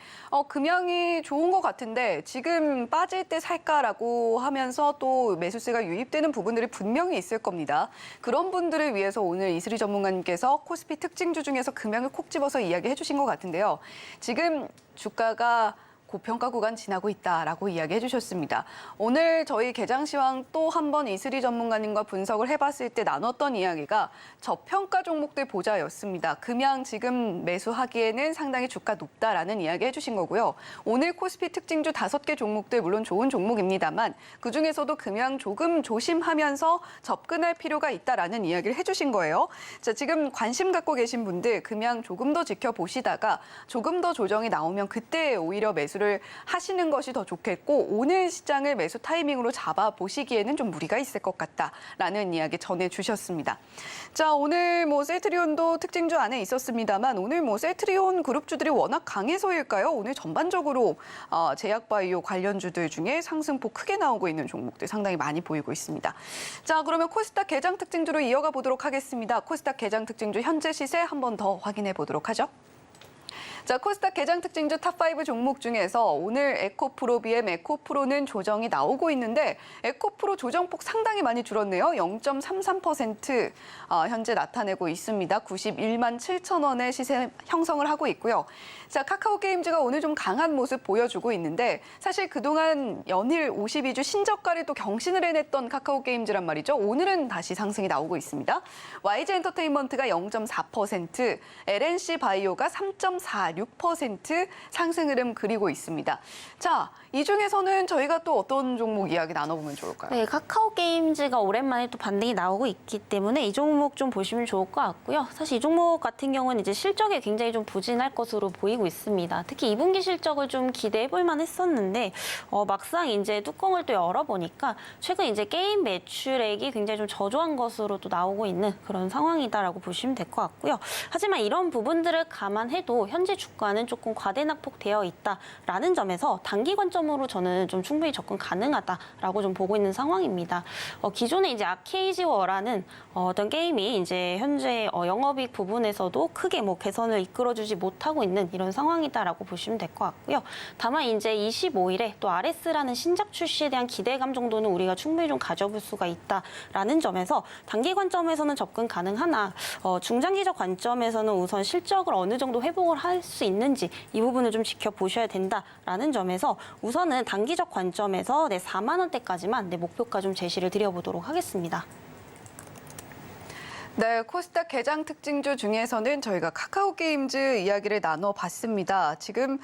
금양이 좋은 것 같은데 지금 빠질 때 살까라고 하면서 또 매수세가 유입되는 부분들이 분명히 있을 겁니다. 그런 분들을 위해서 오늘 이슬희 전문가님께서 코스피 특징주 중에서 금양을 콕 집어서 이야기해 주신 것 같은데요. 지금 주가가 고평가 구간 지나고 있다라고 이야기해 주셨습니다. 오늘 저희 개장시황 또 한 번 이슬이 전문가님과 분석을 해봤을 때 나눴던 이야기가 저평가 종목들 보자였습니다. 금양 지금 매수하기에는 상당히 주가 높다라는 이야기 해주신 거고요. 오늘 코스피 특징주 5개 종목들 물론 좋은 종목입니다만 그중에서도 금양 조금 조심하면서 접근할 필요가 있다라는 이야기를 해주신 거예요. 자, 지금 관심 갖고 계신 분들 금양 조금 더 지켜보시다가 조금 더 조정이 나오면 그때 오히려 매수를 하시는 것이 더 좋겠고 오늘 시장을 매수 타이밍으로 잡아보시기에는 좀 무리가 있을 것 같다라는 이야기 전해주셨습니다. 자, 오늘 뭐 셀트리온도 특징주 안에 있었습니다만 오늘 뭐 셀트리온 그룹주들이 워낙 강해서일까요? 오늘 전반적으로 제약바이오 관련주들 중에 상승폭 크게 나오고 있는 종목들 상당히 많이 보이고 있습니다. 자, 그러면 코스닥 개장 특징주로 이어가 보도록 하겠습니다. 코스닥 개장 특징주 현재 시세 한 번 더 확인해 보도록 하죠. 자, 코스닥 개장 특징주 탑5 종목 중에서 오늘 에코프로 BM 에코프로는 조정이 나오고 있는데 에코프로 조정폭 상당히 많이 줄었네요. 0.33% 현재 나타내고 있습니다. 91만 7천 원의 시세 형성을 하고 있고요. 자, 카카오게임즈가 오늘 좀 강한 모습 보여주고 있는데 사실 그동안 연일 52주 신저가를 또 경신을 해냈던 카카오게임즈란 말이죠. 오늘은 다시 상승이 나오고 있습니다. YG엔터테인먼트가 0.4%, LNC 바이오가 3.46% 상승 흐름 그리고 있습니다. 자, 이 중에서는 저희가 또 어떤 종목 이야기 나눠보면 좋을까요? 네, 카카오게임즈가 오랜만에 또 반등이 나오고 있기 때문에 이 종목 좀 보시면 좋을 것 같고요. 사실 이 종목 같은 경우는 이제 실적이 굉장히 좀 부진할 것으로 보이고 있습니다. 특히 2분기 실적을 좀 기대해 볼 만했었는데 막상 이제 뚜껑을 또 열어보니까 최근 이제 게임 매출액이 굉장히 좀 저조한 것으로 또 나오고 있는 그런 상황이다라고 보시면 될 것 같고요. 하지만 이런 부분들을 감안해도 현재 주가는 조금 과대낙폭되어 있다라는 점에서 단기 관점으로 저는 좀 충분히 접근 가능하다라고 좀 보고 있는 상황입니다. 기존에 이제 아케이지워라는 어떤 게임이 이제 현재 영업이익 부분에서도 크게 뭐 개선을 이끌어주지 못하고 있는 이런 상황이다라고 보시면 될 것 같고요. 다만 이제 25일에 또 RS라는 신작 출시에 대한 기대감 정도는 우리가 충분히 좀 가져볼 수가 있다라는 점에서 단기 관점에서는 접근 가능하나 중장기적 관점에서는 우선 실적을 어느 정도 회복을 할 수 있는지 이 부분을 좀 지켜보셔야 된다라는 점에서 우선은 단기적 관점에서 4만 원대까지만 목표가 좀 제시를 드려보도록 하겠습니다. 네, 코스닥 개장 특징주 중에서는 저희가 카카오게임즈 이야기를 나눠봤습니다. 지금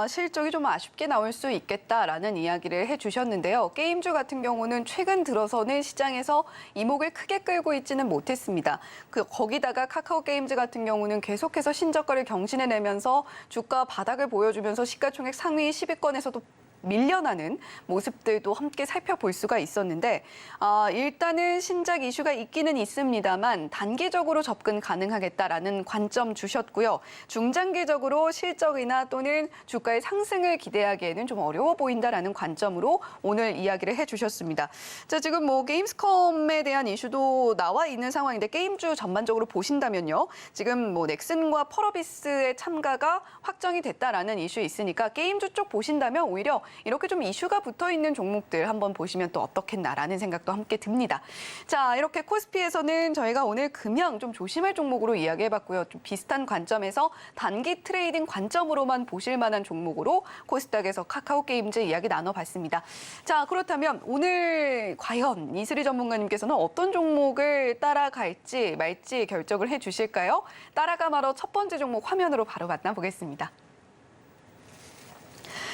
실적이 좀 아쉽게 나올 수 있겠다라는 이야기를 해주셨는데요. 게임주 같은 경우는 최근 들어서는 시장에서 이목을 크게 끌고 있지는 못했습니다. 거기다가 카카오게임즈 같은 경우는 계속해서 신저가를 경신해내면서 주가 바닥을 보여주면서 시가총액 상위 10위권에서도 밀려나는 모습들도 함께 살펴볼 수가 있었는데 일단은 신작 이슈가 있기는 있습니다만 단기적으로 접근 가능하겠다라는 관점 주셨고요. 중장기적으로 실적이나 또는 주가의 상승을 기대하기에는 좀 어려워 보인다라는 관점으로 오늘 이야기를 해주셨습니다. 자, 지금 뭐 게임스컴에 대한 이슈도 나와 있는 상황인데 게임주 전반적으로 보신다면요. 지금 뭐 넥슨과 펄어비스의 참가가 확정이 됐다라는 이슈 있으니까 게임주 쪽 보신다면 오히려 이렇게 좀 이슈가 붙어있는 종목들 한번 보시면 또 어떻겠나라는 생각도 함께 듭니다. 자, 이렇게 코스피에서는 저희가 오늘 금양 좀 조심할 종목으로 이야기해봤고요. 좀 비슷한 관점에서 단기 트레이딩 관점으로만 보실 만한 종목으로 코스닥에서 카카오게임즈 이야기 나눠봤습니다. 자, 그렇다면 오늘 과연 이슬이 전문가님께서는 어떤 종목을 따라갈지 말지 결정을 해주실까요? 따라가 말어 첫 번째 종목 화면으로 바로 만나보겠습니다.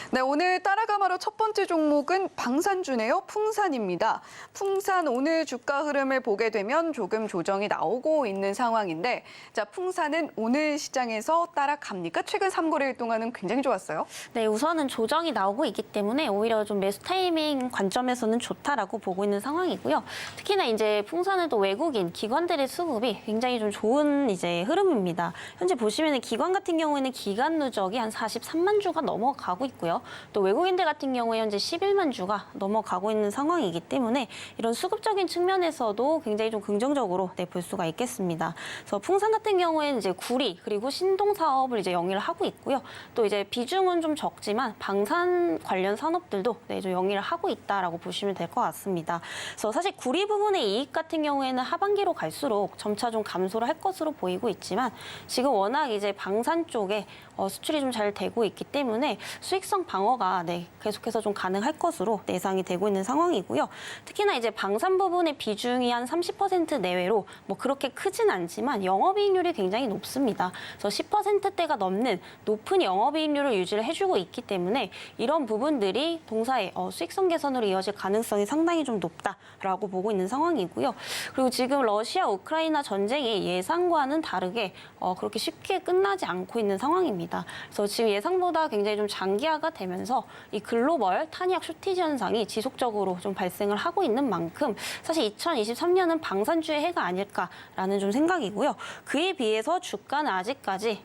네, 오늘 따라가마로 첫 번째 종목은 방산주네요. 풍산입니다. 풍산 오늘 주가 흐름을 보게 되면 조금 조정이 나오고 있는 상황인데 자, 풍산은 오늘 시장에서 따라갑니까? 최근 3거래일 동안은 굉장히 좋았어요. 네, 우선은 조정이 나오고 있기 때문에 오히려 좀 매수 타이밍 관점에서는 좋다라고 보고 있는 상황이고요. 특히나 이제 풍산은 또 외국인 기관들의 수급이 굉장히 좀 좋은 이제 흐름입니다. 현재 보시면은 기관 같은 경우에는 기간 누적이 한 43만 주가 넘어가고 있고요. 또 외국인들 같은 경우에 현재 11만 주가 넘어가고 있는 상황이기 때문에 이런 수급적인 측면에서도 굉장히 좀 긍정적으로 볼 수가 있겠습니다. 그래서 풍산 같은 경우에는 이제 구리 그리고 신동 사업을 이제 영위를 하고 있고요. 또 이제 비중은 좀 적지만 방산 관련 산업들도 좀 영위를 하고 있다라고 보시면 될 것 같습니다. 그래서 사실 구리 부분의 이익 같은 경우에는 하반기로 갈수록 점차 좀 감소를 할 것으로 보이고 있지만 지금 워낙 이제 방산 쪽에 수출이 좀 잘 되고 있기 때문에 수익성 방어가 계속해서 좀 가능할 것으로 예상이 되고 있는 상황이고요. 특히나 이제 방산 부분의 비중이 한 30% 내외로 뭐 그렇게 크진 않지만 영업이익률이 굉장히 높습니다. 그래서 10%대가 넘는 높은 영업이익률을 유지를 해주고 있기 때문에 이런 부분들이 동사의 수익성 개선으로 이어질 가능성이 상당히 좀 높다라고 보고 있는 상황이고요. 그리고 지금 러시아 우크라이나 전쟁이 예상과는 다르게 그렇게 쉽게 끝나지 않고 있는 상황입니다. 그래서 지금 예상보다 굉장히 좀 장기화가 되면서 이 글로벌 탄약 쇼티지 현상이 지속적으로 좀 발생을 하고 있는 만큼 사실 2023년은 방산주의 해가 아닐까라는 좀 생각이고요. 그에 비해서 주가는 아직까지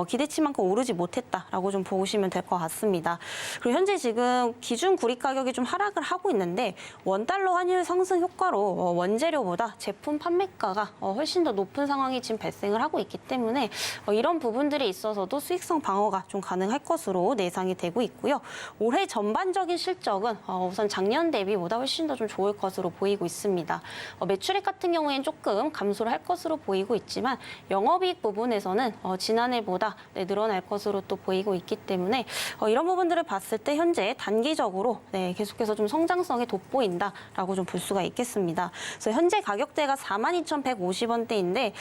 기대치만큼 오르지 못했다라고 좀 보시면 될 것 같습니다. 그리고 현재 지금 기준 구리 가격이 좀 하락을 하고 있는데 원달러 환율 상승 효과로 원재료보다 제품 판매가가 훨씬 더 높은 상황이 지금 발생을 하고 있기 때문에 이런 부분들이 있어서도 수익성 방어가 좀 가능할 것으로 예상이 되고 있고요. 올해 전반적인 실적은 우선 작년 대비보다 훨씬 더 좀 좋을 것으로 보이고 있습니다. 매출액 같은 경우에는 조금 감소를 할 것으로 보이고 있지만 영업이익 부분에서는 지난해보다 늘어날 것으로 또 보이고 있기 때문에 이런 부분들을 봤을 때 현재 단기적으로 계속해서 좀 성장성이 돋보인다라고 좀 볼 수가 있겠습니다. 그래서 현재 가격대가 42,150원대인데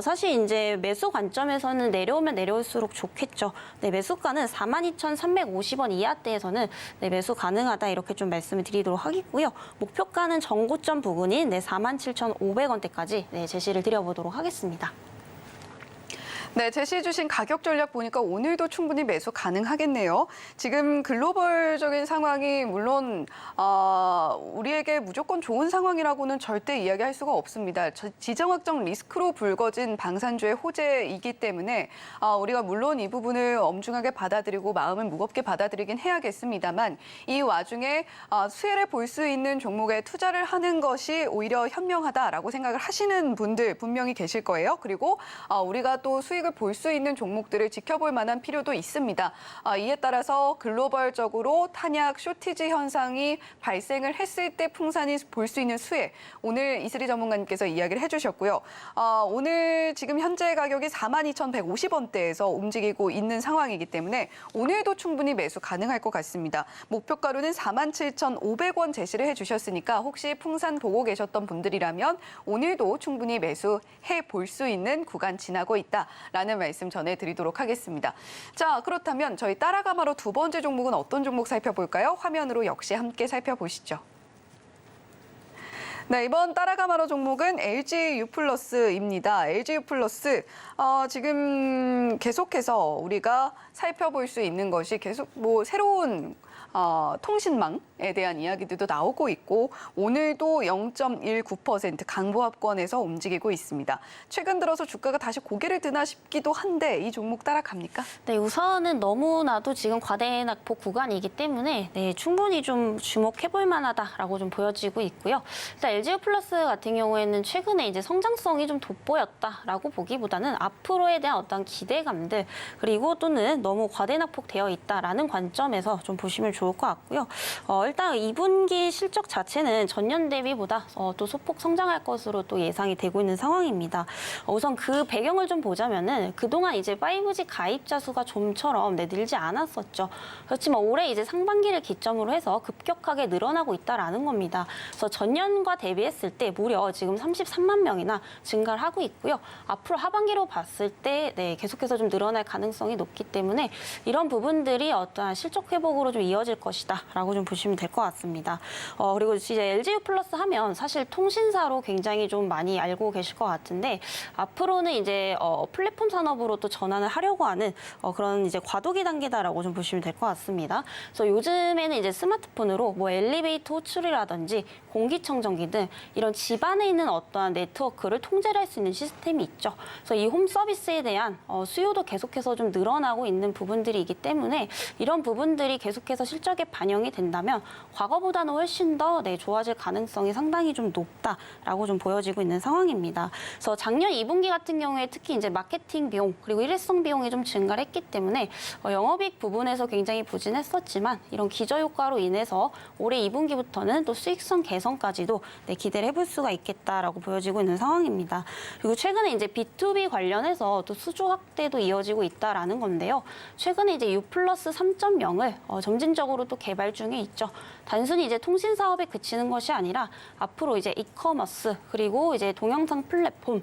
사실 이제 매수 관점에서는 내려오면 내려올수록 좋겠죠. 매수가는 42,350원 이하대에서는 매수 가능하다 이렇게 좀 말씀을 드리도록 하겠고요. 목표가는 전고점 부근인 47,500원대까지 제시를 드려보도록 하겠습니다. 네, 제시해 주신 가격 전략 보니까 오늘도 충분히 매수 가능하겠네요. 지금 글로벌적인 상황이 물론 우리에게 무조건 좋은 상황이라고는 절대 이야기할 수가 없습니다. 지정 확정 리스크로 불거진 방산주의 호재이기 때문에 우리가 물론 이 부분을 엄중하게 받아들이고 마음을 무겁게 받아들이긴 해야겠습니다만 이 와중에 수혜를 볼 수 있는 종목에 투자를 하는 것이 오히려 현명하다라고 생각을 하시는 분들 분명히 계실 거예요. 그리고 우리가 또 수익을 볼 수 있는 종목들을 지켜볼 만한 필요도 있습니다. 이에 따라서 글로벌적으로 탄약 쇼티지 현상이 발생을 했을 때 풍산이 볼 수 있는 수혜, 오늘 이슬이 전문가님께서 이야기를 해주셨고요. 오늘 지금 현재 가격이 42,150원대에서 움직이고 있는 상황이기 때문에 오늘도 충분히 매수 가능할 것 같습니다. 목표가로는 47,500원 제시를 해주셨으니까 혹시 풍산 보고 계셨던 분들이라면 오늘도 충분히 매수해 볼 수 있는 구간 지나고 있다라는 말씀 전해드리도록 하겠습니다. 자, 그렇다면 저희 따라가마로 두 번째 종목은 어떤 종목 살펴볼까요? 화면으로 역시 함께 살펴보시죠. 네, 이번 따라가마로 종목은 LG유플러스입니다. LG유플러스 지금 계속해서 우리가 살펴볼 수 있는 것이 계속 새로운 통신망에 대한 이야기들도 나오고 있고 오늘도 0.19% 강보합권에서 움직이고 있습니다. 최근 들어서 주가가 다시 고개를 드나 싶기도 한데 이 종목 따라갑니까? 네, 우선은 너무나도 지금 과대낙폭 구간이기 때문에 충분히 좀 주목해볼 만하다라고 좀 보여지고 있고요. 일단 LG유플러스 같은 경우에는 최근에 이제 성장성이 좀 돋보였다라고 보기보다는 앞으로에 대한 어떤 기대감들 그리고 또는 너무 과대낙폭 되어 있다라는 관점에서 좀 보시면 좋을 것 같고요. 일단 2분기 실적 자체는 전년 대비보다 또 소폭 성장할 것으로 또 예상이 되고 있는 상황입니다. 우선 그 배경을 좀 보자면은 그동안 이제 5G 가입자 수가 좀처럼 늘지 않았었죠. 그렇지만 올해 이제 상반기를 기점으로 해서 급격하게 늘어나고 있다라는 겁니다. 그래서 전년과 대비했을 때 무려 지금 33만 명이나 증가를 하고 있고요. 앞으로 하반기로 봤을 때 계속해서 좀 늘어날 가능성이 높기 때문에 이런 부분들이 어떠한 실적 회복으로 좀 이어질 것이다라고 좀 보시면 될 것 같습니다. 그리고 이제 LG유플러스 하면 사실 통신사로 굉장히 좀 많이 알고 계실 것 같은데 앞으로는 이제 플랫폼 산업으로 또 전환을 하려고 하는 그런 이제 과도기 단계다라고 좀 보시면 될 것 같습니다. 그래서 요즘에는 이제 스마트폰으로 엘리베이터 호출이라든지 공기청정기 등 이런 집안에 있는 어떠한 네트워크를 통제를 할 수 있는 시스템이 있죠. 그래서 이 홈 서비스에 대한 수요도 계속해서 좀 늘어나고 있는 부분들이기 때문에 이런 부분들이 계속해서 실적에 반영이 된다면 과거보다는 훨씬 더 좋아질 가능성이 상당히 좀 높다라고 좀 보여지고 있는 상황입니다. 그래서 작년 2분기 같은 경우에 특히 이제 마케팅 비용 그리고 일회성 비용이 좀 증가를 했기 때문에 영업이익 부분에서 굉장히 부진했었지만 이런 기저효과로 인해서 올해 2분기부터는 또 수익성 개선까지도 기대를 해볼 수가 있겠다라고 보여지고 있는 상황입니다. 그리고 최근에 이제 B2B 관련해서 또 수조 확대도 이어지고 있다라는 건데요. 최근에 이제 U+3.0을 점진적으로 또 개발 중에 있죠. 단순히 이제 통신 사업에 그치는 것이 아니라 앞으로 이제 이커머스 그리고 이제 동영상 플랫폼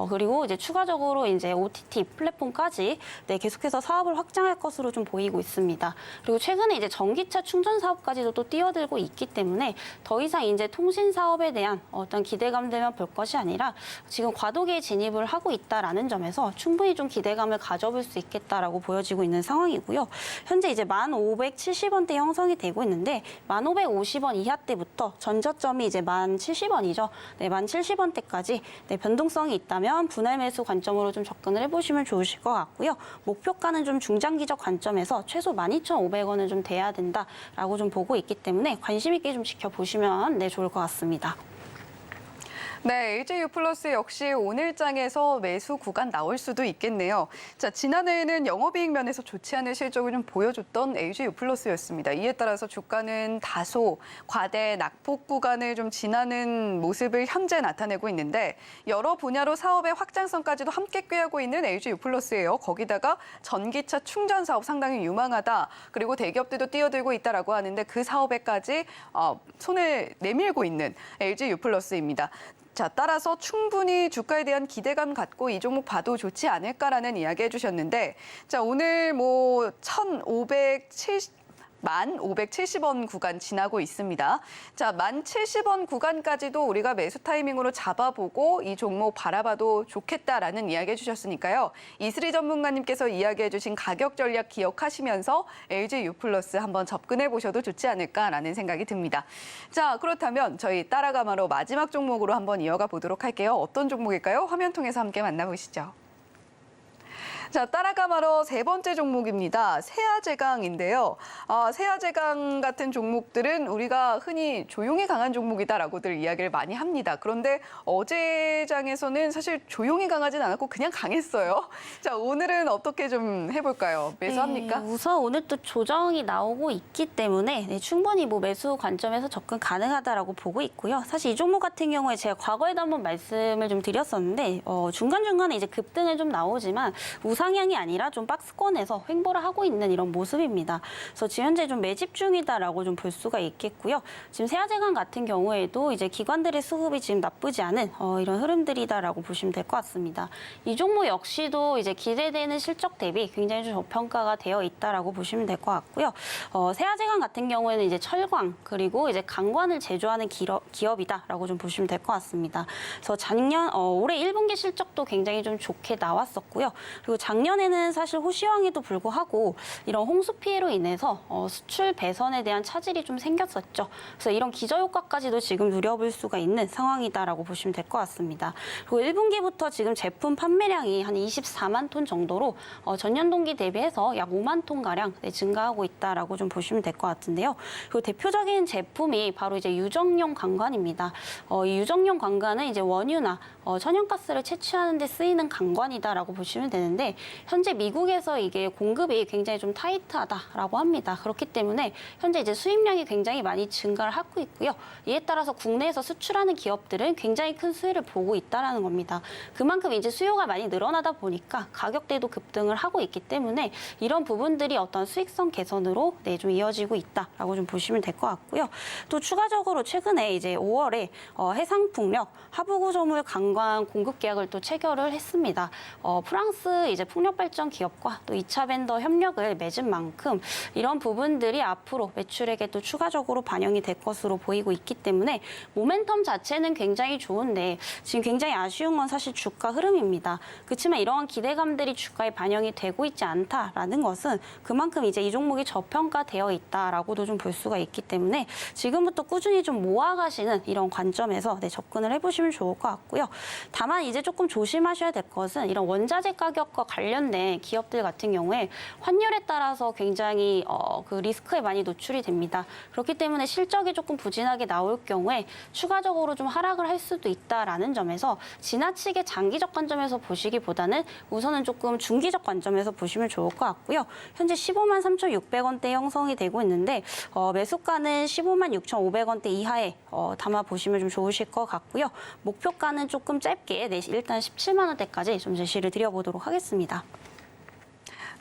그리고 이제 추가적으로 이제 OTT 플랫폼까지 계속해서 사업을 확장할 것으로 좀 보이고 있습니다. 그리고 최근에 이제 전기차 충전 사업까지도 또 뛰어들고 있기 때문에 더 이상 이제 통신 사업에 대한 어떤 기대감들만 볼 것이 아니라 지금 과도기에 진입을 하고 있다라는 점에서 충분히 좀 기대감을 가져볼 수 있겠다라고 보여지고 있는 상황이고요. 현재 이제 1,570원대 형성이 되고 있는데 1,550원 이하 때부터 전저점이 이제 1,070원이죠. 1,070원대까지 변동성이 있다면 분할 매수 관점으로 좀 접근을 해보시면 좋으실 것 같고요. 목표가는 좀 중장기적 관점에서 최소 12,500원은 좀 돼야 된다라고 좀 보고 있기 때문에 관심 있게 좀 지켜보시면 좋을 것 같습니다. 네, LGU 플러스 역시 오늘장에서 매수 구간 나올 수도 있겠네요. 자, 지난해에는 영업이익 면에서 좋지 않은 실적을 좀 보여줬던 LGU 플러스였습니다. 이에 따라서 주가는 다소 과대 낙폭 구간을 좀 지나는 모습을 현재 나타내고 있는데 여러 분야로 사업의 확장성까지도 함께 꾀하고 있는 LGU 플러스예요. 거기다가 전기차 충전 사업 상당히 유망하다. 그리고 대기업들도 뛰어들고 있다라고 하는데 그 사업에까지 손을 내밀고 있는 LGU 플러스입니다. 자, 따라서 충분히 주가에 대한 기대감 갖고 이 종목 봐도 좋지 않을까라는 이야기 해주셨는데, 자, 오늘 1,570원 구간 지나고 있습니다. 자, 1,070원 구간까지도 우리가 매수 타이밍으로 잡아보고 이 종목 바라봐도 좋겠다라는 이야기 해주셨으니까요. 이슬이 전문가님께서 이야기해주신 가격 전략 기억하시면서 LG U+ 한번 접근해 보셔도 좋지 않을까라는 생각이 듭니다. 자, 그렇다면 저희 따라가마로 마지막 종목으로 한번 이어가 보도록 할게요. 어떤 종목일까요? 화면 통해서 함께 만나보시죠. 자, 따라가마로 세 번째 종목입니다. 세아제강인데요. 세아제강 같은 종목들은 우리가 흔히 조용히 강한 종목이다라고들 이야기를 많이 합니다. 그런데 어제 장에서는 사실 조용히 강하진 않았고 그냥 강했어요. 자, 오늘은 어떻게 좀 해볼까요? 매수합니까? 우선 오늘 또 조정이 나오고 있기 때문에 충분히 매수 관점에서 접근 가능하다라고 보고 있고요. 사실 이 종목 같은 경우에 제가 과거에도 한번 말씀을 좀 드렸었는데 중간중간에 이제 급등은 좀 나오지만 우상향이 아니라 좀 박스권에서 횡보를 하고 있는 이런 모습입니다. 그래서 지금 현재 좀 매집 중이다라고 좀 볼 수가 있겠고요. 지금 세아제강 같은 경우에도 이제 기관들의 수급이 지금 나쁘지 않은 이런 흐름들이다라고 보시면 될 것 같습니다. 이 종목 역시도 이제 기대되는 실적 대비 굉장히 좀 저평가가 되어 있다라고 보시면 될 것 같고요. 세아제강 같은 경우에는 이제 철광 그리고 이제 강관을 제조하는 기업이다라고 좀 보시면 될 것 같습니다. 그래서 올해 1분기 실적도 굉장히 좀 좋게 나왔었고요. 그리고 작년에는 사실 호시황에도 불구하고 이런 홍수 피해로 인해서 수출 배선에 대한 차질이 좀 생겼었죠. 그래서 이런 기저효과까지도 지금 누려볼 수가 있는 상황이다라고 보시면 될 것 같습니다. 그리고 1분기부터 지금 제품 판매량이 한 24만 톤 정도로 전년 동기 대비해서 약 5만 톤가량 증가하고 있다라고 좀 보시면 될 것 같은데요. 그리고 대표적인 제품이 바로 이제 유정용 관관입니다. 이 유정용 관관은 이제 원유나 천연가스를 채취하는 데 쓰이는 관관이다라고 보시면 되는데 현재 미국에서 이게 공급이 굉장히 좀 타이트하다라고 합니다. 그렇기 때문에 현재 이제 수입량이 굉장히 많이 증가를 하고 있고요. 이에 따라서 국내에서 수출하는 기업들은 굉장히 큰 수혜를 보고 있다라는 겁니다. 그만큼 이제 수요가 많이 늘어나다 보니까 가격대도 급등을 하고 있기 때문에 이런 부분들이 어떤 수익성 개선으로 좀 이어지고 있다라고 좀 보시면 될 것 같고요. 또 추가적으로 최근에 이제 5월에 해상풍력 하부구조물 관관 공급 계약을 또 체결을 했습니다. 프랑스 이제 풍력 발전 기업과 또 2차 벤더 협력을 맺은 만큼 이런 부분들이 앞으로 매출액에 또 추가적으로 반영이 될 것으로 보이고 있기 때문에 모멘텀 자체는 굉장히 좋은데 지금 굉장히 아쉬운 건 사실 주가 흐름입니다. 그렇지만 이러한 기대감들이 주가에 반영이 되고 있지 않다라는 것은 그만큼 이제 이 종목이 저평가되어 있다라고도 좀 볼 수가 있기 때문에 지금부터 꾸준히 좀 모아가시는 이런 관점에서 접근을 해보시면 좋을 것 같고요. 다만 이제 조금 조심하셔야 될 것은 이런 원자재 가격과 관련된 기업들 같은 경우에 환율에 따라서 굉장히 그 리스크에 많이 노출이 됩니다. 그렇기 때문에 실적이 조금 부진하게 나올 경우에 추가적으로 좀 하락을 할 수도 있다라는 점에서 지나치게 장기적 관점에서 보시기보다는 우선은 조금 중기적 관점에서 보시면 좋을 것 같고요. 현재 15만 3,600원대 형성이 되고 있는데 매수가는 15만 6,500원대 이하에 담아보시면 좀 좋으실 것 같고요. 목표가는 조금 짧게 일단 17만 원대까지 좀 제시를 드려보도록 하겠습니다.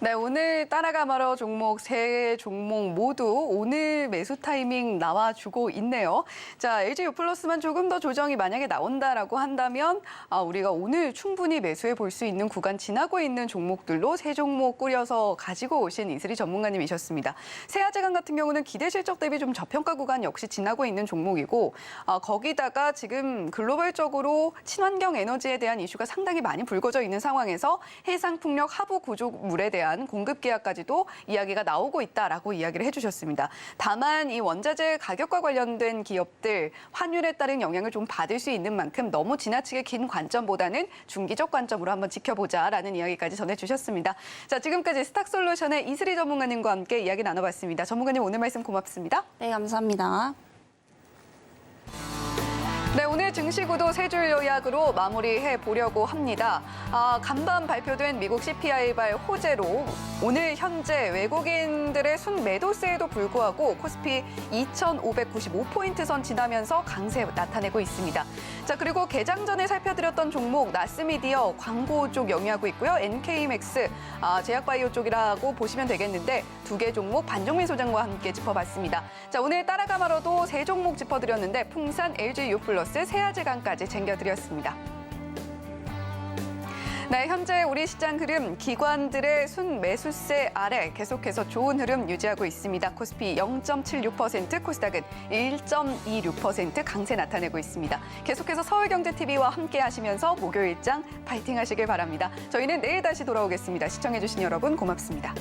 네, 오늘 따라가 말어 종목 세 종목 모두 오늘 매수 타이밍 나와주고 있네요. 자, LG유플러스만 조금 더 조정이 만약에 나온다라고 한다면 우리가 오늘 충분히 매수해 볼 수 있는 구간 지나고 있는 종목들로 세 종목 꾸려서 가지고 오신 이슬이 전문가님이셨습니다. 세아제강 같은 경우는 기대 실적 대비 좀 저평가 구간 역시 지나고 있는 종목이고 거기다가 지금 글로벌적으로 친환경 에너지에 대한 이슈가 상당히 많이 불거져 있는 상황에서 해상풍력 하부 구조물에 대한 공급 계약까지도 이야기가 나오고 있다라고 이야기를 해주셨습니다. 다만 이 원자재 가격과 관련된 기업들 환율에 따른 영향을 좀 받을 수 있는 만큼 너무 지나치게 긴 관점보다는 중기적 관점으로 한번 지켜보자라는 이야기까지 전해주셨습니다. 자, 지금까지 스탁솔루션의 이슬이 전문가님과 함께 이야기 나눠봤습니다. 전문가님 오늘 말씀 고맙습니다. 네, 감사합니다. 네, 오늘 증시구도 세 줄 요약으로 마무리해 보려고 합니다. 간밤 발표된 미국 CPI발 호재로 오늘 현재 외국인들의 순매도세에도 불구하고 코스피 2,595포인트 선 지나면서 강세 나타내고 있습니다. 자, 그리고 개장 전에 살펴드렸던 종목 나스미디어 광고 쪽 영위하고 있고요. NK맥스 제약바이오 쪽이라고 보시면 되겠는데 두 개 종목 반종민 소장과 함께 짚어봤습니다. 자, 오늘 따라가 말어도 세 종목 짚어드렸는데 풍산, LG유플러스, 세아제강까지 챙겨드렸습니다. 네, 현재 우리 시장 흐름 기관들의 순매수세 아래 계속해서 좋은 흐름 유지하고 있습니다. 코스피 0.76%, 코스닥은 1.26% 강세 나타내고 있습니다. 계속해서 서울경제TV와 함께 하시면서 목요일장 파이팅 하시길 바랍니다. 저희는 내일 다시 돌아오겠습니다. 시청해주신 여러분 고맙습니다.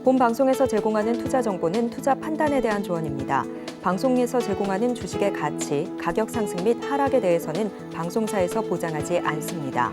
본 방송에서 제공하는 투자 정보는 투자 판단에 대한 조언입니다. 방송에서 제공하는 주식의 가치, 가격 상승 및 하락에 대해서는 방송사에서 보장하지 않습니다.